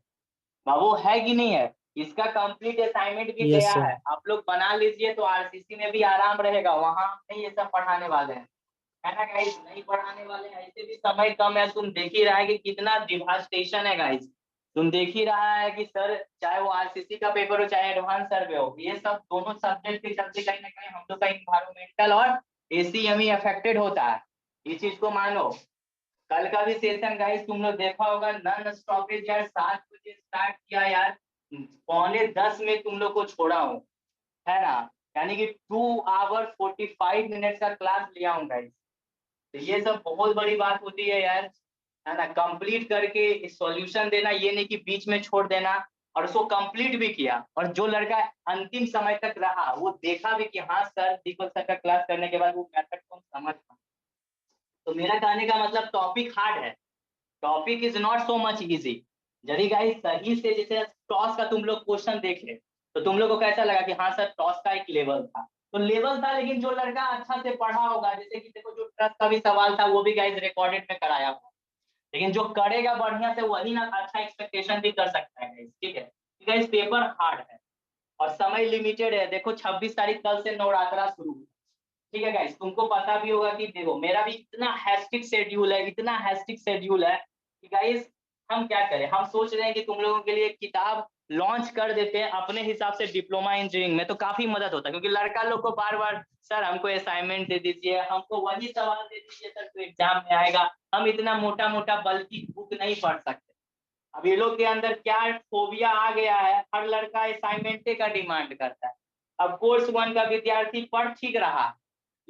बाबू, है कि नहीं है। इसका कंप्लीट असाइनमेंट भी यस गया सर। है, आप लोग बना लीजिए तो आरसीसी में भी आराम रहेगा, वहां नहीं ये सब पढ़ाने वाले हैं, है ना गाइस, नहीं पढ़ाने वाले हैं। ऐसे भी समय कम है, तुम देख ही रहा है कि कितना डिवास्टेशन है गाइस, तुम देख ही रहा है कि सर चाहे वो आरसीसी का पेपर हो चाहे एडवांस सर्वे हो, ये सब दोनों सब्जेक्ट के चलते कहीं ना कहीं हम लोग का इन्वायरमेंटल और एसीएमई अफेक्टेड होता है, इस चीज को मानो। कल का भी सेशन गाइस तुम लोग देखा होगा, नन स्टॉपेज यार 7 बजे स्टार्ट किया यार, 9:45 में तुम लोग को छोड़ा हूँ, है ना। यानी कि 2 आवर 45 मिनट का क्लास लिया हूँ गाइस। तो ये सब बहुत बड़ी बात होती है यार, है ना। कंप्लीट करके सॉल्यूशन देना, ये नहीं कि बीच में छोड़ देना, और उसको कंप्लीट भी किया। और जो लड़का अंतिम समय तक रहा वो देखा भी कि हाँ सर, दीपक सर का क्लास करने के बाद वो मेथड को हम समझ पाए। तो मेरा कहने का मतलब टॉपिक हार्ड है, topic is not so much easy. यदि गाइस सही से जैसे टॉस का तुम लोग क्वेश्चन देख ले तो तुम लोग को कैसा लगा कि हाँ सर टॉस का एक लेवल था, तो लेवल था, लेकिन जो लड़का अच्छा से पढ़ा होगा, जैसे कि देखो जो ट्रस्ट का भी सवाल था वो भी गाइस रिकॉर्डेड में कराया हुआ, लेकिन जो करेगा बढ़िया से वही ना अच्छा एक्सपेक्टेशन भी कर सकता है गाइस, ठीक है। गाइस पेपर हार्ड है और समय लिमिटेड है। देखो 26 तारीख कल से नवरात्रा शुरू है, ठीक है गाइस। तुमको पता भी होगा कि देखो मेरा भी इतना हैस्टिक शेड्यूल है, इतना हैस्टिक शेड्यूल है कि गाइस हम क्या करें। हम सोच रहे हैं कि तुम लोगों के लिए किताब लॉन्च कर देते हैं अपने हिसाब से, डिप्लोमा इंजीनियरिंग में तो काफी मदद होता है, क्योंकि लड़का लोग को बार बार सर हमको असाइनमेंट दे दीजिए, हमको वही सवाल दे दीजिए सर तो एग्जाम में आएगा, हम इतना मोटा मोटा बल्कि बुक नहीं पढ़ सकते। अब ये लोग के अंदर क्या फोबिया आ गया है, हर लड़का असाइनमेंट का डिमांड करता है। अब कोर्स 1 का विद्यार्थी पढ़ ठीक रहा,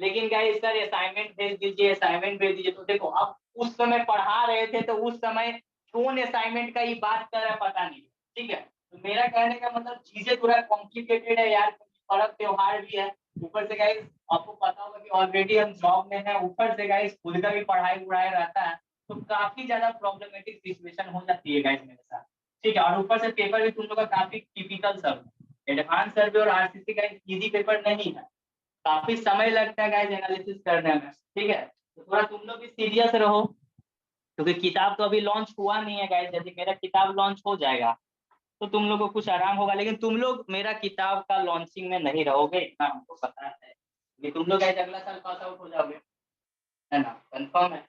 लेकिन क्या सर असाइनमेंट भेज दीजिए, असाइनमेंट भेज दीजिए। तो देखो अब उस समय पढ़ा रहे थे तो उस समय कौन असाइनमेंट का ही बात कर रहा है पता नहीं, ठीक है। तो मेरा कहने का मतलब चीजें थोड़ा कॉम्प्लिकेटेड है यार, पर्व त्योहार भी है, ऊपर से गाइस आपको पता होगा कि ऑलरेडी हम जॉब में है, ऊपर से गाइस खुद का भी पढ़ाई उड़ाई रहता है, तो काफी ज्यादा प्रॉब्लमेटिक सिचुएशन हो जाती है गाइस मेरे साथ, ठीक है। और ऊपर से पेपर भी तुम लोग का काफी टिपिकल सर्वे, एडवांस सर्वे और आरसीसी का इजी पेपर नहीं है, काफी समय लगता है गाइस एनालिसिस करने में, ठीक है। तो थोड़ा तुम लोग भी सीरियस रहो, क्योंकि किताब तो अभी लॉन्च हुआ नहीं है गाइस। यदि मेरा किताब लॉन्च हो जाएगा तो तुम लोग को कुछ आराम होगा, लेकिन तुम लोग मेरा किताब का लॉन्चिंग में नहीं रहोगे, इतना हमको पता है कि तुम लोग गाइस अगला साल पास आउट हो जाओगे, है ना, कंफर्म है।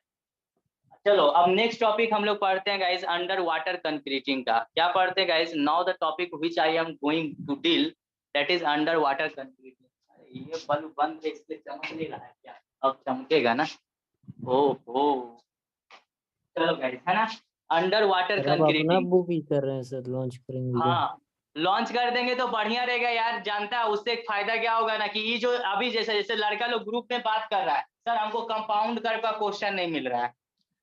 चलो अब नेक्स्ट टॉपिक हम लोग पढ़ते हैं गाइस, अंडर वाटर कंक्रीटिंग का। क्या पढ़ते हैं guys, now the topic which I am going to deal, that is under water concreting. ये बल्ब बंद है इसलिए चमक नहीं रहा है क्या, अब चमकेगा ना। ओहो चलो गाइस, है ना, अंडर वाटर सर आप अपना कंक्रीटिंग। बुक ही कर रहे हैं सर, लॉन्च करेंगे क्या? हाँ लॉन्च कर देंगे तो बढ़िया रहेगा यार, जानता है उससे एक फायदा क्या होगा ना, कि ये जो अभी जैसे जैसे लड़का लोग ग्रुप में बात कर रहा है, सर हमको कंपाउंड कर्व का क्वेश्चन नहीं मिल रहा है,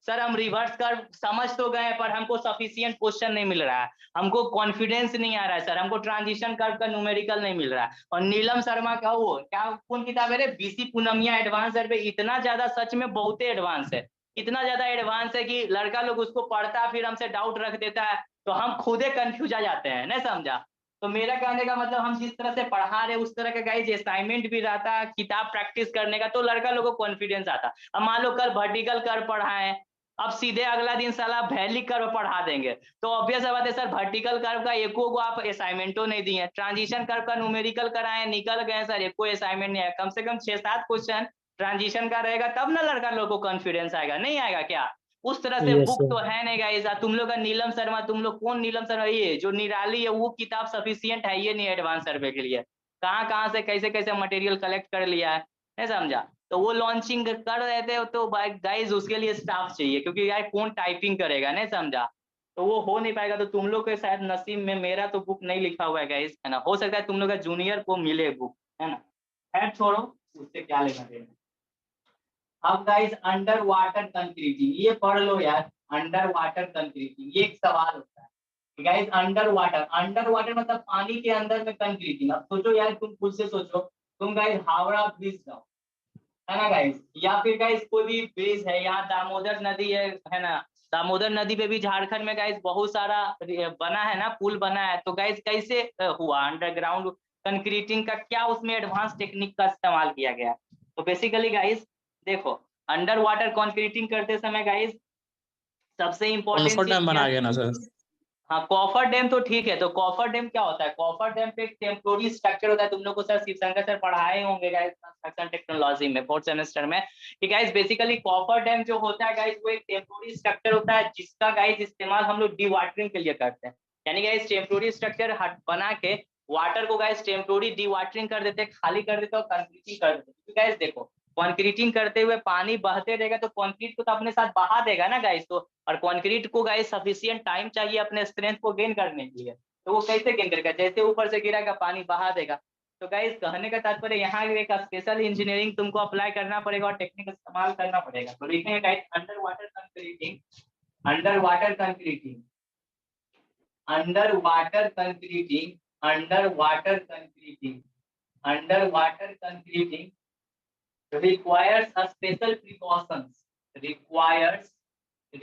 सर हम रिवर्स कर्व समझ तो गए पर हमको सफिशिएंट क्वेश्चन नहीं मिल रहा है, हमको कॉन्फिडेंस नहीं आ रहा है सर, हमको ट्रांजिशन कर्व का न्यूमेरिकल नहीं मिल रहा है। और नीलम शर्मा का वो क्या कौन किताब है रे, बीसी पूनमिया एडवांस सर्वे, इतना ज्यादा सच में बहुत एडवांस है, इतना ज्यादा एडवांस है कि लड़का लोग उसको पढ़ता फिर हमसे डाउट रख देता है, तो हम खुदे कंफ्यूज आ जाते हैं, नहीं समझा। तो मेरा कहने का मतलब हम जिस तरह से पढ़ा रहे उस तरह का गाइज असाइनमेंट भी रहता, किताब प्रैक्टिस करने का, तो लड़का लोगों को कॉन्फिडेंस आता। अब मान लो कल वर्टिकल कर्व पढ़ाएं, अब सीधे अगला दिन साला वैलिक कर्व पढ़ा देंगे, तो ऑब्वियस बात है सर वर्टिकल कर्व का एको को आप असाइनमेंटो नहीं दिए, ट्रांजिशन कर्व का न्यूमेरिकल कराए निकल गए सर, एको असाइनमेंट नहीं है, कम से कम 6-7 क्वेश्चन ट्रांजिशन का रहेगा, तब ना लड़का लोग को कॉन्फिडेंस आएगा, नहीं आएगा क्या। उस तरह से यस बुक सर। तो है नहीं गाइस। तुम लोग का नीलम शर्मा, तुम लोग कौन नीलम शर्मा, ये जो निराली है वो किताब सफिशिएंट है ये नहीं एडवांस सर्वे के लिए, कहाँ कहाँ से कैसे कैसे मटेरियल कलेक्ट कर लिया है, नहीं समझा। तो वो लॉन्चिंग कर रहे थे तो गाइस उसके लिए स्टाफ चाहिए, क्योंकि यार कौन टाइपिंग करेगा, नहीं समझा। तो वो हो नहीं पाएगा, तो तुम लोग के शायद नसीब में, मेरा तो बुक नहीं लिखा हुआ है गाइस, है ना, हो सकता है तुम लोग का जूनियर को मिले बुक, है ना। खैर छोड़ो, उससे क्या लेना देना। अब गाइस अंडर वाटर कंक्रीटिंग ये पढ़ लो यार, अंडर वाटर कंक्रीटिंग ये एक सवाल होता है गाइस, अंडर वाटर मतलब पानी के अंदर में कंक्रीटिंग। अब सोचो यार, तुम खुद से सोचो, तुम गाइस हावड़ा ब्रिज जाओ, है ना गाइस, या फिर गाइस कोई भी ब्रिज है, यहाँ दामोदर नदी है ना, दामोदर नदी पे भी झारखंड में गाइस बहुत सारा बना है ना, पुल बना है, तो गाइस कैसे हुआ अंडरग्राउंड कंक्रीटिंग का, क्या उसमें एडवांस टेक्निक का इस्तेमाल किया गया। तो बेसिकली गाइस देखो, अंडर वाटर कंक्रीटिंग करते समय गाइस सबसे इम्पोर्टेंट कॉन्फर चीज डैम क्या। बना गया ना सर। हाँ कॉफर डैम तो ठीक है, तो कॉफर डैम क्या होता है, कॉफर डैम पे एक टेम्पोररी स्ट्रक्चर होता है, तुम लोग को सर शिवशंकर सर पढ़ाए होंगे गाइस कंस्ट्रक्शन टेक्नोलॉजी में 4th सेमेस्टर में, कि गाइस बेसिकली कॉफर डैम जो होता है गाइस वो एक टेम्पोररी स्ट्रक्चर होता है, जिसका गाइस इस्तेमाल हम लोग डी वाटरिंग के लिए करते हैं। यानी गाइस टेम्पोररी स्ट्रक्चर बना के वाटर को गाइस टेम्पोररी डी वाटरिंग कर देते हैं, खाली कर देते हैं और कंक्रीटिंग कर देते हैं। गाइस देखो कंक्रीटिंग करते हुए पानी बहते रहेगा तो कंक्रीट को तो अपने साथ बहा देगा ना गाइस। तो और कंक्रीट को गाइस सफिशिएंट टाइम चाहिए अपने स्ट्रेंथ को गेन करने के लिए, तो वो कैसे गेन करेगा, जैसे ऊपर से गिरेगा पानी बहा देगा। तो गाइस कहने का तात्पर्य यहाँ एक स्पेशल इंजीनियरिंग तुमको अप्लाई करना पड़ेगा और टेक्निक इस्तेमाल करना पड़ेगा। तो लिखेंगे guys under water concreting, under water concreting, under water concreting, under water concreting, under water concreting requires a special precautions, requires a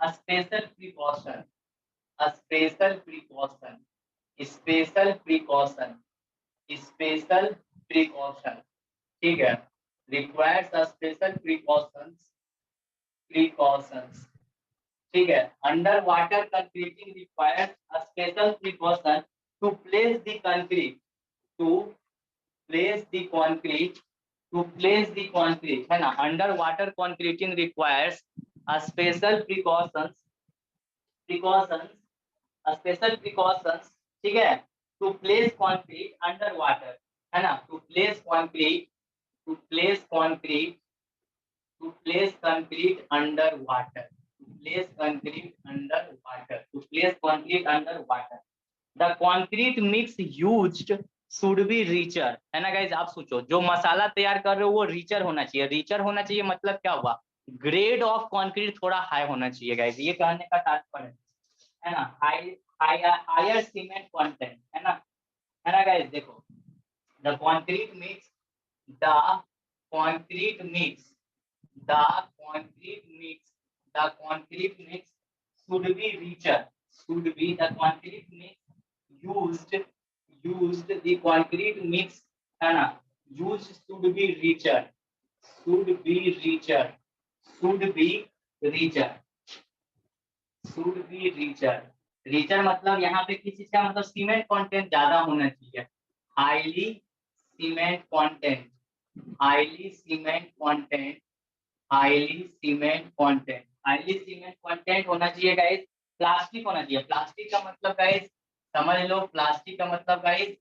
special precaution, a special precaution, special precaution, special precaution, ठीक है, requires a special precautions, precautions, ठीक है, under water concreting requires a special precaution to place the concrete, to place the concrete, to place the concrete, है ना, under water concreting requires a special precautions, precautions, a special precautions, ठीक है, to place concrete under water, है ना, to place concrete, to place concrete, to place concrete under water, to place concrete under water, to place concrete under water. The concrete mix used should be richer, है ना गाइज। आप सोचो जो मसाला तैयार कर रहे हो वो रिचर होना चाहिए, रिचर होना चाहिए मतलब क्या हुआ, ग्रेड ऑफ कंक्रीट थोड़ा हाई होना चाहिए गाइज, ये कहने का तात्पर्य है ना, हायर सीमेंट कंटेंट, है ना गाइज। देखो the concrete mix, the concrete mix, the concrete mix, the concrete mix should be richer, should be the concrete mix used the concrete mix, है ना, used should be richer, should be richer, should be richer, should be richer, richer मतलब यहाँ पे किस चीज का मतलब सीमेंट कंटेंट ज्यादा होना चाहिए, highly cement content, highly cement content, highly cement content, highly cement content होना चाहिए गाइस। प्लास्टिक होना चाहिए, प्लास्टिक का मतलब गाइस समझ लो, प्लास्टिक का मतलब गाइस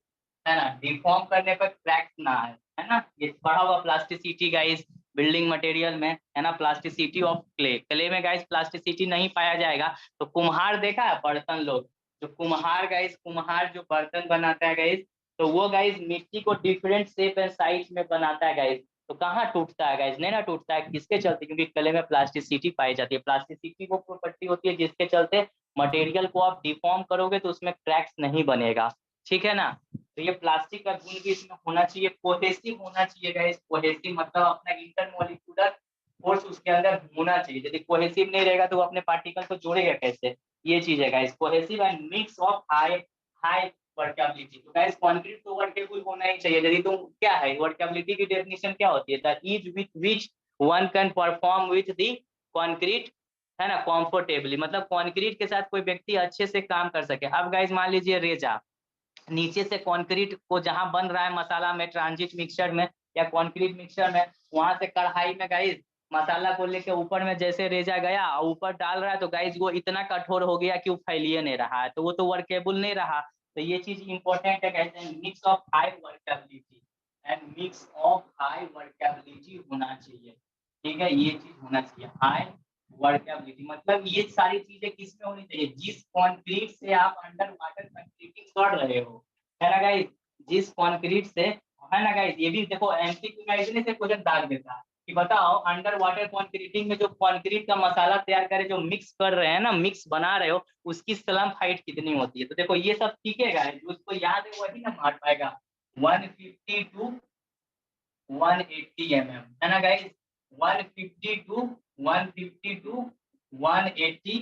है ना डिफॉर्म करने पर क्रैक्स ना आए, है ना, ये पढ़ा हुआ प्लास्टिसिटी गाइस बिल्डिंग मटेरियल में, है ना, प्लास्टिसिटी ऑफ क्ले, क्ले में गाइस प्लास्टिसिटी नहीं पाया जाएगा। तो कुम्हार देखा है बर्तन लोग, जो कुम्हार गाइस, कुम्हार जो बर्तन बनाता है गाइस, तो वो गाइस मिट्टी को डिफरेंट शेप एंड साइज में बनाता है गाइस, तो कहाँ टूटता है गाइस, नहीं ना टूटता है, किसके चलते, क्योंकि कले में प्लास्टिसिटी पाई जाती है, प्लास्टिसिटी वो प्रॉपर्टी होती है जिसके चलते मटेरियल को आप डिफॉर्म करोगे तो उसमें क्रैक्स नहीं बनेगा, ठीक है ना। तो ये प्लास्टिक का गुण भी इसमें होना चाहिए, कोहेसिव होना चाहिए गाइस, कोहेसिव मतलब अपना इंटरमोलिक्यूलर फोर्स उसके अंदर होना चाहिए, यदि कोहेसिव नहीं रहेगा तो वो अपने पार्टिकल को जोड़ेगा कैसे, ये चीज है guys, cohesive and mix of high workability. तो गाइस कंक्रीट तो वर्केबल होना ही चाहिए, यदि तुम क्या है वर्केबिलिटी की डेफिनेशन क्या होती है, the is with which one can perform with the concrete, है ना, कंफर्टेबली, मतलब कंक्रीट के साथ कोई व्यक्ति अच्छे से काम कर सके। अब गाइस मान लीजिए रेजा, नीचे से कंक्रीट को जहां बन रहा है मसाला में, ट्रांजिट मिक्सचर में या कंक्रीट मिक्सचर में, वहां से कढ़ाई में गाइस मसाला को लेके ऊपर में जैसे रेजा गया ऊपर डाल रहा है, तो गाइस वो इतना कठोर हो गया कि वो फैलिए नहीं रहा है, तो वो तो वर्केबल नहीं रहा। तो ये चीज इंपॉर्टेंट है guys, mix of high workability and mix of high workability होना चाहिए, ठीक है, ये चीज होना चाहिए, हाई वर्केबिलिटी मतलब ये सारी चीजें किसमें होनी चाहिए, जिस कंक्रीट से आप अंडर वाटर कंक्रीटिंग कर रहे हो, है ना गाइस, जिस कंक्रीट से, है ना गाइस। ये भी देखो एमसीक्यू गाइस ने से क्वेश्चन डाल देता है कि बताओ अंडर वाटर कंक्रीटिंग में जो कंक्रीट का मसाला तैयार करे, जो मिक्स कर रहे हैं ना, मिक्स बना रहे हो, उसकी स्लम्प हाइट कितनी होती है। तो देखो ये सब ठीक है गाइस, उसको याद है वही ना मार पाएगा, 150 टू 180 mm, है ना guys, 150 to 180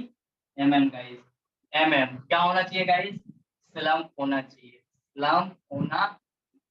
mm guys, mm क्या होना चाहिए गाइस, स्लम्प होना चाहिए, स्लम्प होना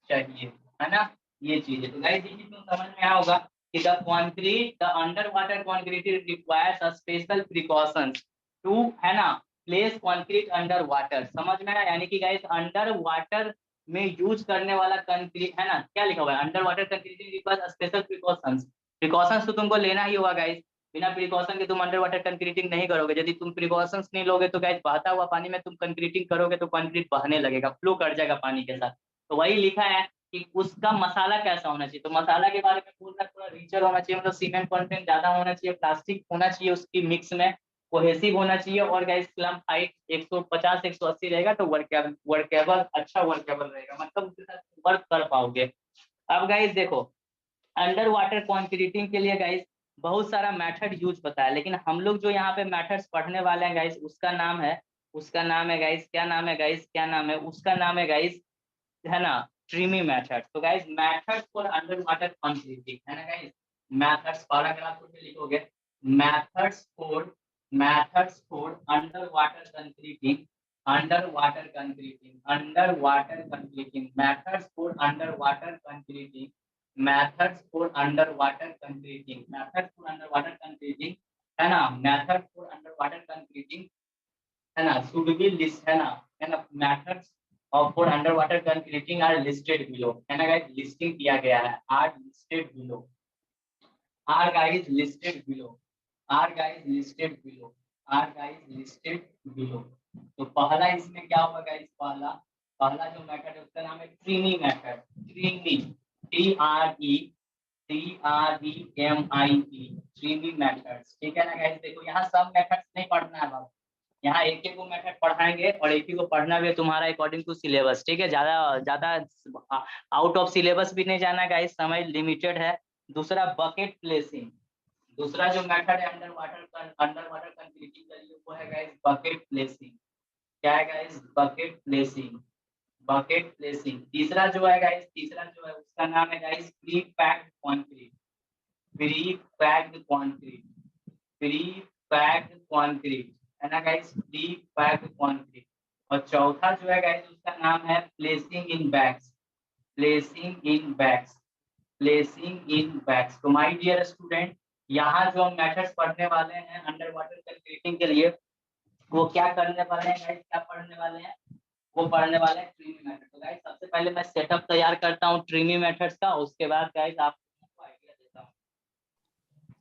चाहिए, है ना, ये चीज है। तो गाइस ये चीज तुम समझ में आया होगा कि the concrete, the under water concrete requires a special precautions to, है ना, प्लेस कंक्रीट अंडर वाटर, समझ में आया, यानी कि गाइस अंडर वाटर में यूज करने वाला कंक्रीट, है ना, क्या लिखा हुआ है, under water concreting requires special precautions, precautions तो तुमको लेना ही होगा गाइस, बिना प्रिकॉशन के तुम अंडर वाटर कंक्रीटिंग नहीं करोगे, यदि तुम प्रिकॉशंस नहीं लोगे तो गाइस बहता हुआ पानी में तुम कंक्रीटिंग करोगे तो कंक्रीट बहने लगेगा, फ्लो कर जाएगा पानी के साथ। तो वही लिखा है कि उसका मसाला कैसा होना चाहिए। तो मसाला के बारे में बोल रहा है थोड़ा रिचर होना चाहिए, मतलब सीमेंट कंटेंट ज्यादा होना चाहिए, प्लास्टिक होना चाहिए उसकी मिक्स में, कोहेसिव होना चाहिए, और गाइस क्लम हाइट 150 180 रहेगा तो वर्केबल अच्छा वर्केबल रहेगा, मतलब उसके साथ वर्क कर पाओगे। अब गाइस देखो, अंडर वाटर कंक्रीटिंग के लिए गाइस बहुत सारा मेथड यूज होता है, लेकिन हम लोग जो यहाँ पे मेथड्स पढ़ने वाले हैं गाइस उसका नाम है गाइस, क्या नाम है गाइस, क्या नाम है उसका, नाम है गाइस, है ना, ट्रीमी मेथड। तो guys method for under water concreting है ना गाइस, मेथड्स पैराग्राफ में लिखोगे, methods for under water concreting, under water concreting, under water concreting, methods for under water concreting, methods for under water concreting, methods for under water concreting, है ना, method for under water concreting, है ना, शुड बी लिस्ट, है ना, methods of for underwater concreting are listed below, है ना गाइस, लिस्टिंग किया गया है, are listed below, are guys listed below, are guys listed below, are guys listed below। तो पहला इसमें क्या होगा गाइस, पहला पहला जो मेथड है उसका नाम है ट्रीमी मेथड, ट्रीमी, TREMIE, ट्रीमी मेथड्स, ठीक है ना गाइस। देखो यहाँ सब मेथड्स नहीं पढ़ना है बाबू, यहाँ एक एक को मेथड पढ़ाएंगे और एक ही को पढ़ना भी है तुम्हारा अकॉर्डिंग टू सिलेबस, ठीक है, ज्यादा ज्यादा आउट ऑफ सिलेबस भी नहीं जाना गाइस, समय लिमिटेड है। दूसरा बकेट प्लेसिंग, दूसरा जो मेथड है अंडर वाटर कंक्रीटिंग का वो है गाइस बकेट प्लेसिंग, क्या है guys, bucket placing, bucket placing. तीसरा जो है गाइस, तीसरा जो है उसका नाम है guys pre packed concrete, pre packed concrete, pre packed concrete, है ना गाइस, प्री पैक्ड कंक्रीट। और चौथा जो है गाइस उसका नाम है प्लेसिंग इन बैग्स, प्लेसिंग इन बैग्स, प्लेसिंग इन बैग्स। तो माय डियर स्टूडेंट, यहाँ जो हम मेथड्स पढ़ने वाले हैं अंडर वाटर कंक्रीटिंग के लिए, वो क्या करने वाले हैं गाइस, क्या पढ़ने वाले हैं, वो पढ़ने वाले हैं ट्रीमी मेथड। तो गाइस सबसे पहले मैं सेटअप तैयार करता हूँ ट्रीमी मेथड्स का, उसके बाद गाइस आपको आइडिया देता हूँ।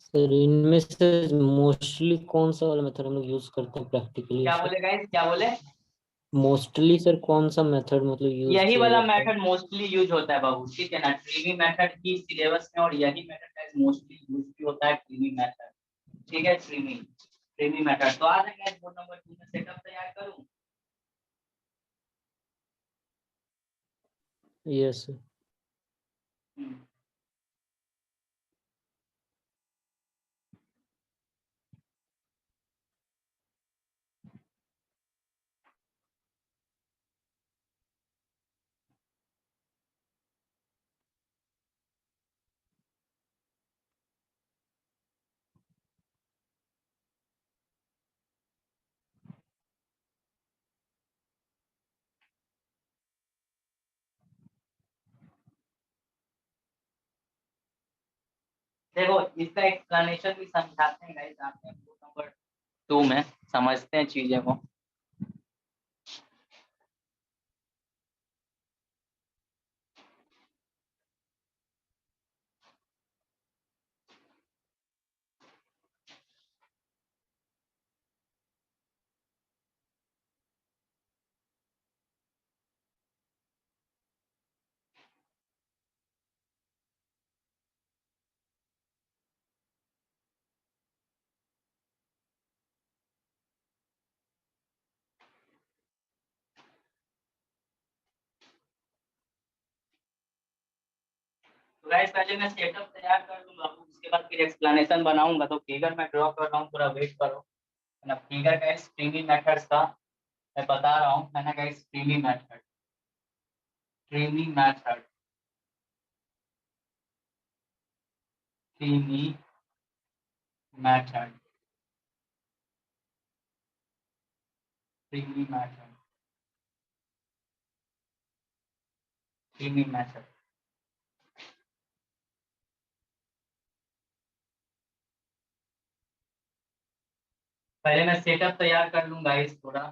सर इनमें से मोस्टली कौन सा वाला मेथड हम लोग यूज करते हैं प्रैक्टिकली? क्या बोले गाइस, क्या बोले, मोस्टली सर कौन सा मेथड मतलब यूज यही किया वाला जाता है? मेथड मोस्टली यूज होता है बाबू, ठीक है ना, ट्रीमी मेथड की सिलेबस में, और यही मेथड गाइस मोस्टली यूज भी होता है, ट्रीमी मेथड, ठीक है, ट्रीमी, ट्रीमी मेथड। तो आ जाएंगे बोर्ड नंबर 2 में सेटअप तैयार करूं। Yes sir. देखो इसका एक्सप्लेनेशन भी समझाते हैं गाइस, आपने बोर्ड नंबर 2 में समझते हैं चीजें को। तो गाइस पहले मैं सेटअप तैयार कर लूंगा, उसके बाद फिर एक्सप्लेनेशन बनाऊंगा। तो फिगर मैं ड्रॉ कर रहा हूँ, पूरा वेट करो, है ना। फिगर गाइस स्ट्रीमी मेथड्स का मैं बता रहा हूँ, है ना guys, Streamy method, Streamy method, Streamy method, Streamy method, Streamy method. पहले मैं सेटअप तैयार कर लूंगा इस थोड़ा।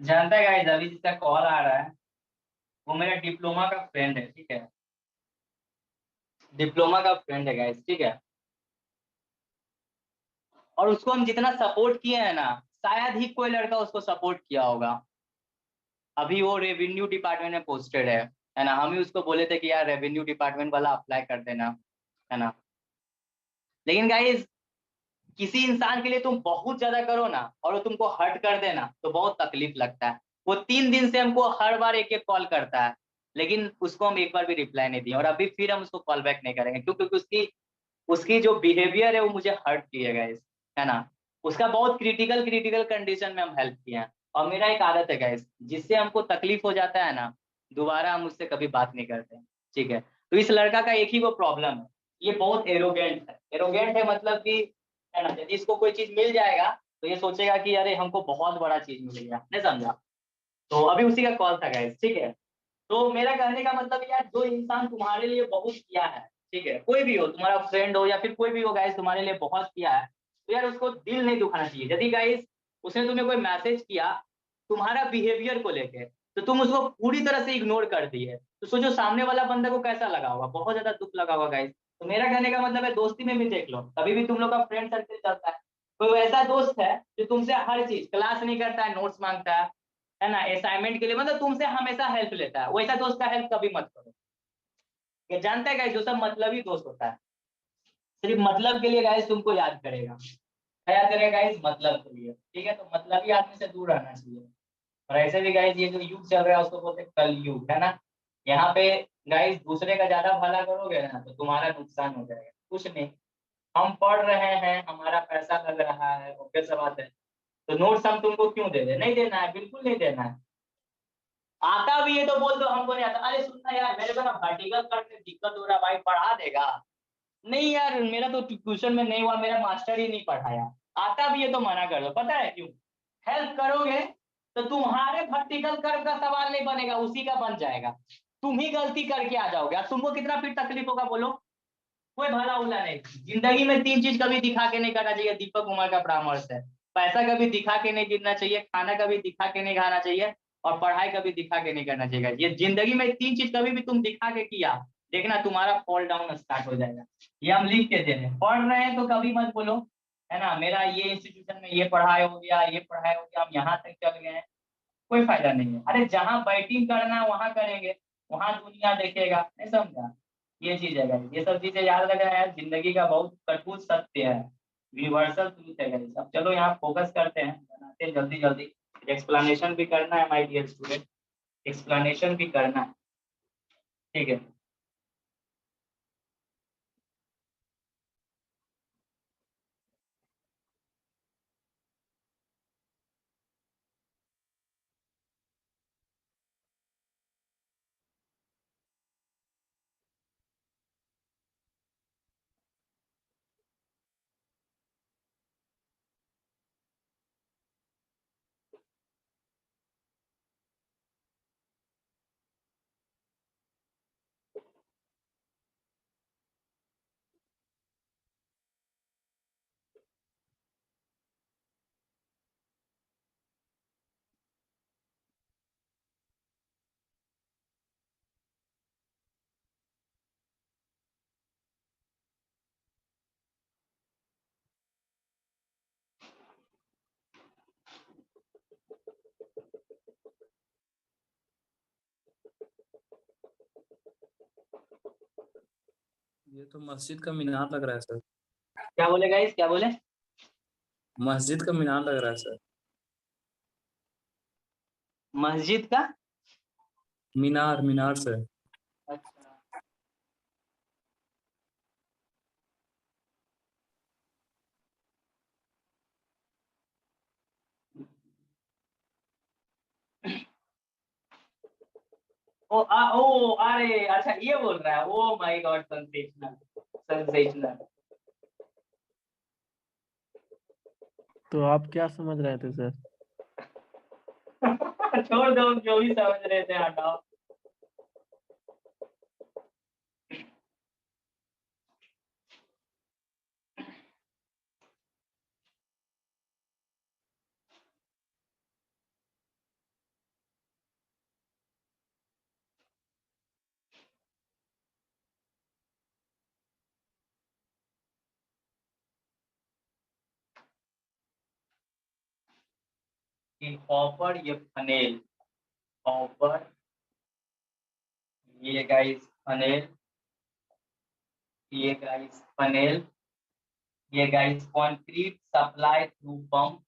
जानता है गाइस, अभी जिसका कॉल आ रहा है वो मेरा डिप्लोमा का फ्रेंड है, ठीक है, डिप्लोमा का फ्रेंड है गाइस, ठीक है। और उसको हम जितना सपोर्ट किए हैं ना, शायद ही कोई लड़का उसको सपोर्ट किया होगा। अभी वो रेवेन्यू डिपार्टमेंट में पोस्टेड है ना। हम ही उसको बोले थे कि यार रेवेन्यू डिपार्टमेंट वाला अप्लाई कर देना, है ना। लेकिन गाइस, किसी इंसान के लिए तुम बहुत ज्यादा करो ना और वो तुमको हर्ट कर देना तो बहुत तकलीफ लगता है। वो 3 दिन से हमको हर बार एक एक कॉल करता है, लेकिन उसको हम एक बार भी रिप्लाई नहीं दिए, और अभी फिर हम उसको कॉल बैक नहीं करेंगे क्योंकि उसकी उसकी जो बिहेवियर है वो मुझे हर्ट किया गाइस, है ना। उसका बहुत क्रिटिकल क्रिटिकल कंडीशन में हम हेल्प किए हैं। और मेरा एक आदत है गाइस, जिससे हमको तकलीफ हो जाता है ना, दोबारा हम उससे कभी बात नहीं करते हैं, ठीक है। तो इस लड़का का एक ही वो प्रॉब्लम है, ये बहुत एरोगेंट है। एरोगेंट है मतलब कि, है ना, यदि इसको कोई चीज मिल जाएगा तो ये सोचेगा कि अरे हमको बहुत बड़ा चीज मिल गया, नहीं समझा। तो अभी उसी का कॉल था गाइस, ठीक है। तो मेरा कहने का मतलब यार, जो इंसान तुम्हारे लिए बहुत किया है, ठीक है, कोई भी हो, तुम्हारा फ्रेंड हो या फिर कोई भी हो गाइस, तुम्हारे लिए बहुत किया है, तो यार उसको दिल नहीं दुखाना चाहिए। यदि गाइस उसने तुम्हें कोई मैसेज किया तुम्हारा बिहेवियर को लेके, तो तुम उसको पूरी तरह से इग्नोर कर दिए, तो सोचो सामने वाला बंदा को कैसा लगा होगा, बहुत ज्यादा दुख लगा होगा गाइस। तो मेरा कहने का मतलब है, दोस्ती में भी देख लो, कभी भी तुम लोग का फ्रेंड सर्कल चलता है, कोई ऐसा दोस्त है जो तुमसे हर चीज, क्लास नहीं करता है, नोट्स मांगता है ना, असाइनमेंट के लिए, मतलब तुमसे हमेशा हेल्प लेता है, वैसा दोस्त का हेल्प कभी मत करो। ये जानता है गाइस, जो सब मतलबी दोस्त होता है, सिर्फ मतलब के लिए गाइस तुमको याद करेगा। क्या याद करेगा गाइस? मतलब के लिए, ठीक है। तो मतलबी आदमी से दूर रहना चाहिए। और ऐसे भी गाइस, ये जो युग चल रहा है उसको बोलते हैं कल युग, है ना। यहाँ पे गाइस दूसरे का ज्यादा भला करोगे ना तो तुम्हारा नुकसान हो जाएगा, कुछ नहीं। हम पढ़ रहे हैं, हमारा पैसा लग रहा है, ओके सब बात है। तो नोट्स हम तुमको क्यों दे दे? नहीं देना है, बिल्कुल नहीं देना है। आता भी है तो बोल दो हमको नहीं आता, अरे सुनना यार मेरे को ना वर्टिकल कट में दिक्कत हो रहा है, भाई पढ़ा देगा। नहीं यार, मेरा तो ट्यूशन में नहीं हुआ, मेरा मास्टर ही नहीं पढ़ाया। आता भी है तो मना कर दो, पता है क्यों? हेल्प करोगे तो तुम्हारे वर्टिकल कर्व का सवाल नहीं बनेगा, उसी का बन जाएगा। तुम ही गलती करके आ जाओगे, अब तुमको कितना फिर तकलीफ होगा बोलो। कोई भला उला नहीं। जिंदगी में 3 चीज कभी दिखा के नहीं करना चाहिए, दीपक कुमार का परामर्श है। पैसा कभी दिखा के नहीं गिरना चाहिए, खाना कभी दिखा के नहीं खाना चाहिए, और पढ़ाई कभी दिखा के नहीं करना चाहिए। ये जिंदगी में 3 चीज कभी भी तुम दिखा के किया, देखना तुम्हारा फॉल डाउन स्टार्ट हो जाएगा। ये हम लिख के दे रहे हैं। पढ़ रहे हैं तो कभी मत बोलो, है ना, मेरा ये इंस्टीट्यूशन में ये पढ़ाई हो गया, ये पढ़ाई हो गया, हम यहाँ तक चल गए हैं। कोई फायदा नहीं है। अरे जहाँ बैटिंग करना है वहां करेंगे, वहां दुनिया देखेगा, नहीं समझा। ये चीज है guys। ये सब चीजें याद रखना है, जिंदगी का बहुत कटुत सत्य है, यूनिवर्सल ट्रूथ है guys। अब चलो यहाँ फोकस करते हैं, बनाते हैं जल्दी जल्दी। एक्सप्लेनेशन भी करना है माय डियर स्टूडेंट, एक्सप्लेनेशन भी करना है, ठीक है। ये तो मस्जिद का मीनार लग रहा है सर। क्या बोले गाइस, क्या बोले? मस्जिद का मीनार लग रहा है सर। मस्जिद का? मीनार मीनार सर। अच्छा। अरे अच्छा, ये बोल रहा है। Oh my God, sensational, sensational. तो आप क्या समझ रहे थे सर? छोड़ दो, जो भी समझ रहे थे हटाओ। कि हॉपर ये फनेल, हॉपर ये गाइस फनेल, ये गाइस फनेल, ये guys concrete supply through pump,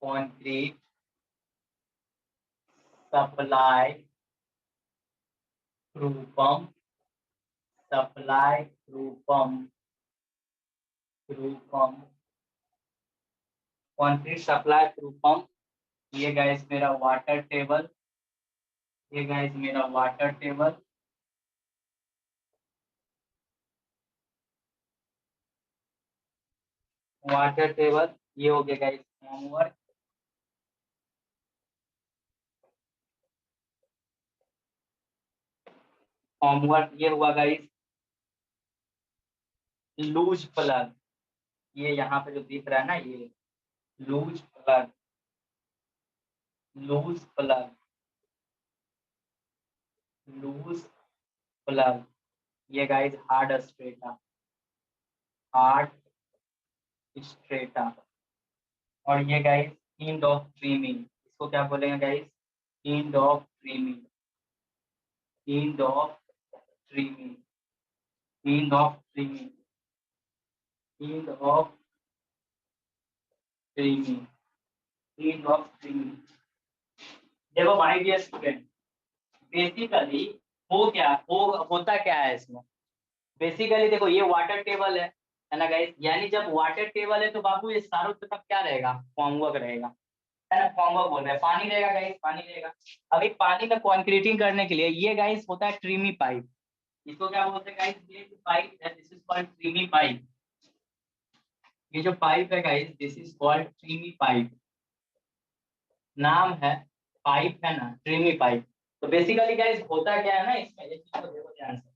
concrete supply through pump, supply through pump, through pump, concrete supply through pump. ये गाइस मेरा वाटर टेबल, ये गाइस मेरा वाटर टेबल, वाटर टेबल, ये हो गया गाइस होमवर्क। होमवर्क ये हुआ गाइस लूज प्लग, ये यहाँ पे जो दिख रहा है ना, ये loose plug, loose plug, loose plug, ये guys hard strata, hard strata. और ये गाइस एंड ऑफ ट्रिमिंग, इसको क्या बोलेंगे guys, end of trimming, end of trimming, end of trimming, end of trimming, end of trimming. देखो माय डियर स्टूडेंट, बेसिकली होता क्या है इसमें, बेसिकली देखो ये वाटर टेबल है ना गाइस, यानी जब वाटर टेबल है तो बाबू ये चारों तरफ क्या रहेगा, फॉर्मवर्क रहेगा, है ना, फॉर्मवर्क बोल रहे हैं, पानी रहेगा गाइस, पानी रहेगा। अभी पानी का कंक्रीटिंग करने के लिए ये गाइस होता है ट्रिमी पाइप, इसको क्या बोलते हैं गाइस, ये पाइप है, this is called tremie pipe. ये जो पाइप है guys, this is called tremie pipe, नाम है पाइप है ना, ट्रिमी पाइप। तो बेसिकली गाइस होता क्या है ना इसमें, एक चीज को देखो ध्यान से,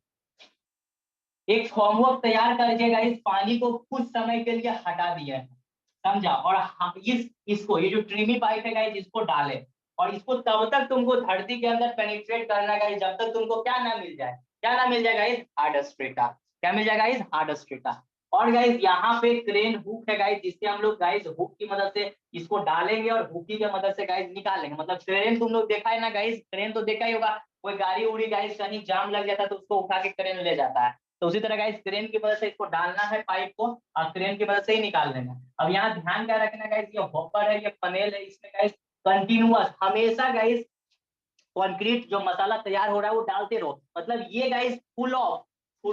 एक फॉर्मवर्क तैयार करके गाइस पानी को कुछ समय के लिए हटा दिया है, समझा, और इसको ये जो ट्रिमी पाइप है गाइस इसको डाले, और इसको तब तक तुमको धरती के अंदर पेनिट्रेट करना गाइस जब तक तुमको क्या ना मिल जाए, क्या ना मिल जाए गाइस, हार्ड स्ट्रेटा। क्या मिल जाएगा गाइस, हार्ड स्ट्रेटा। और गाइस यहाँ पे क्रेन हुक है गाइस, जिससे हम लोग गाइस हुक की मदद से इसको डालेंगे और हुकी की मदद से गाइस निकालेंगे। मतलब क्रेन तुम लोग देखा है ना गाइस, क्रेन तो देखा ही होगा, कोई गाड़ी उड़ी गाइस कहीं जाम लग जाता है तो उसको उठा के क्रेन ले जाता है, तो उसी तरह गाइस क्रेन की मदद से इसको डालना है पाइप को, और क्रेन की मदद से ही निकाल लेना। अब यहाँ ध्यान क्या रखना गाइस, ये हॉपर है, ये फनेल है, इसमें गाइस कंटिन्यूअस हमेशा गाइस कंक्रीट जो मसाला तैयार हो रहा है वो डालते रहो। मतलब ये गाइस फुल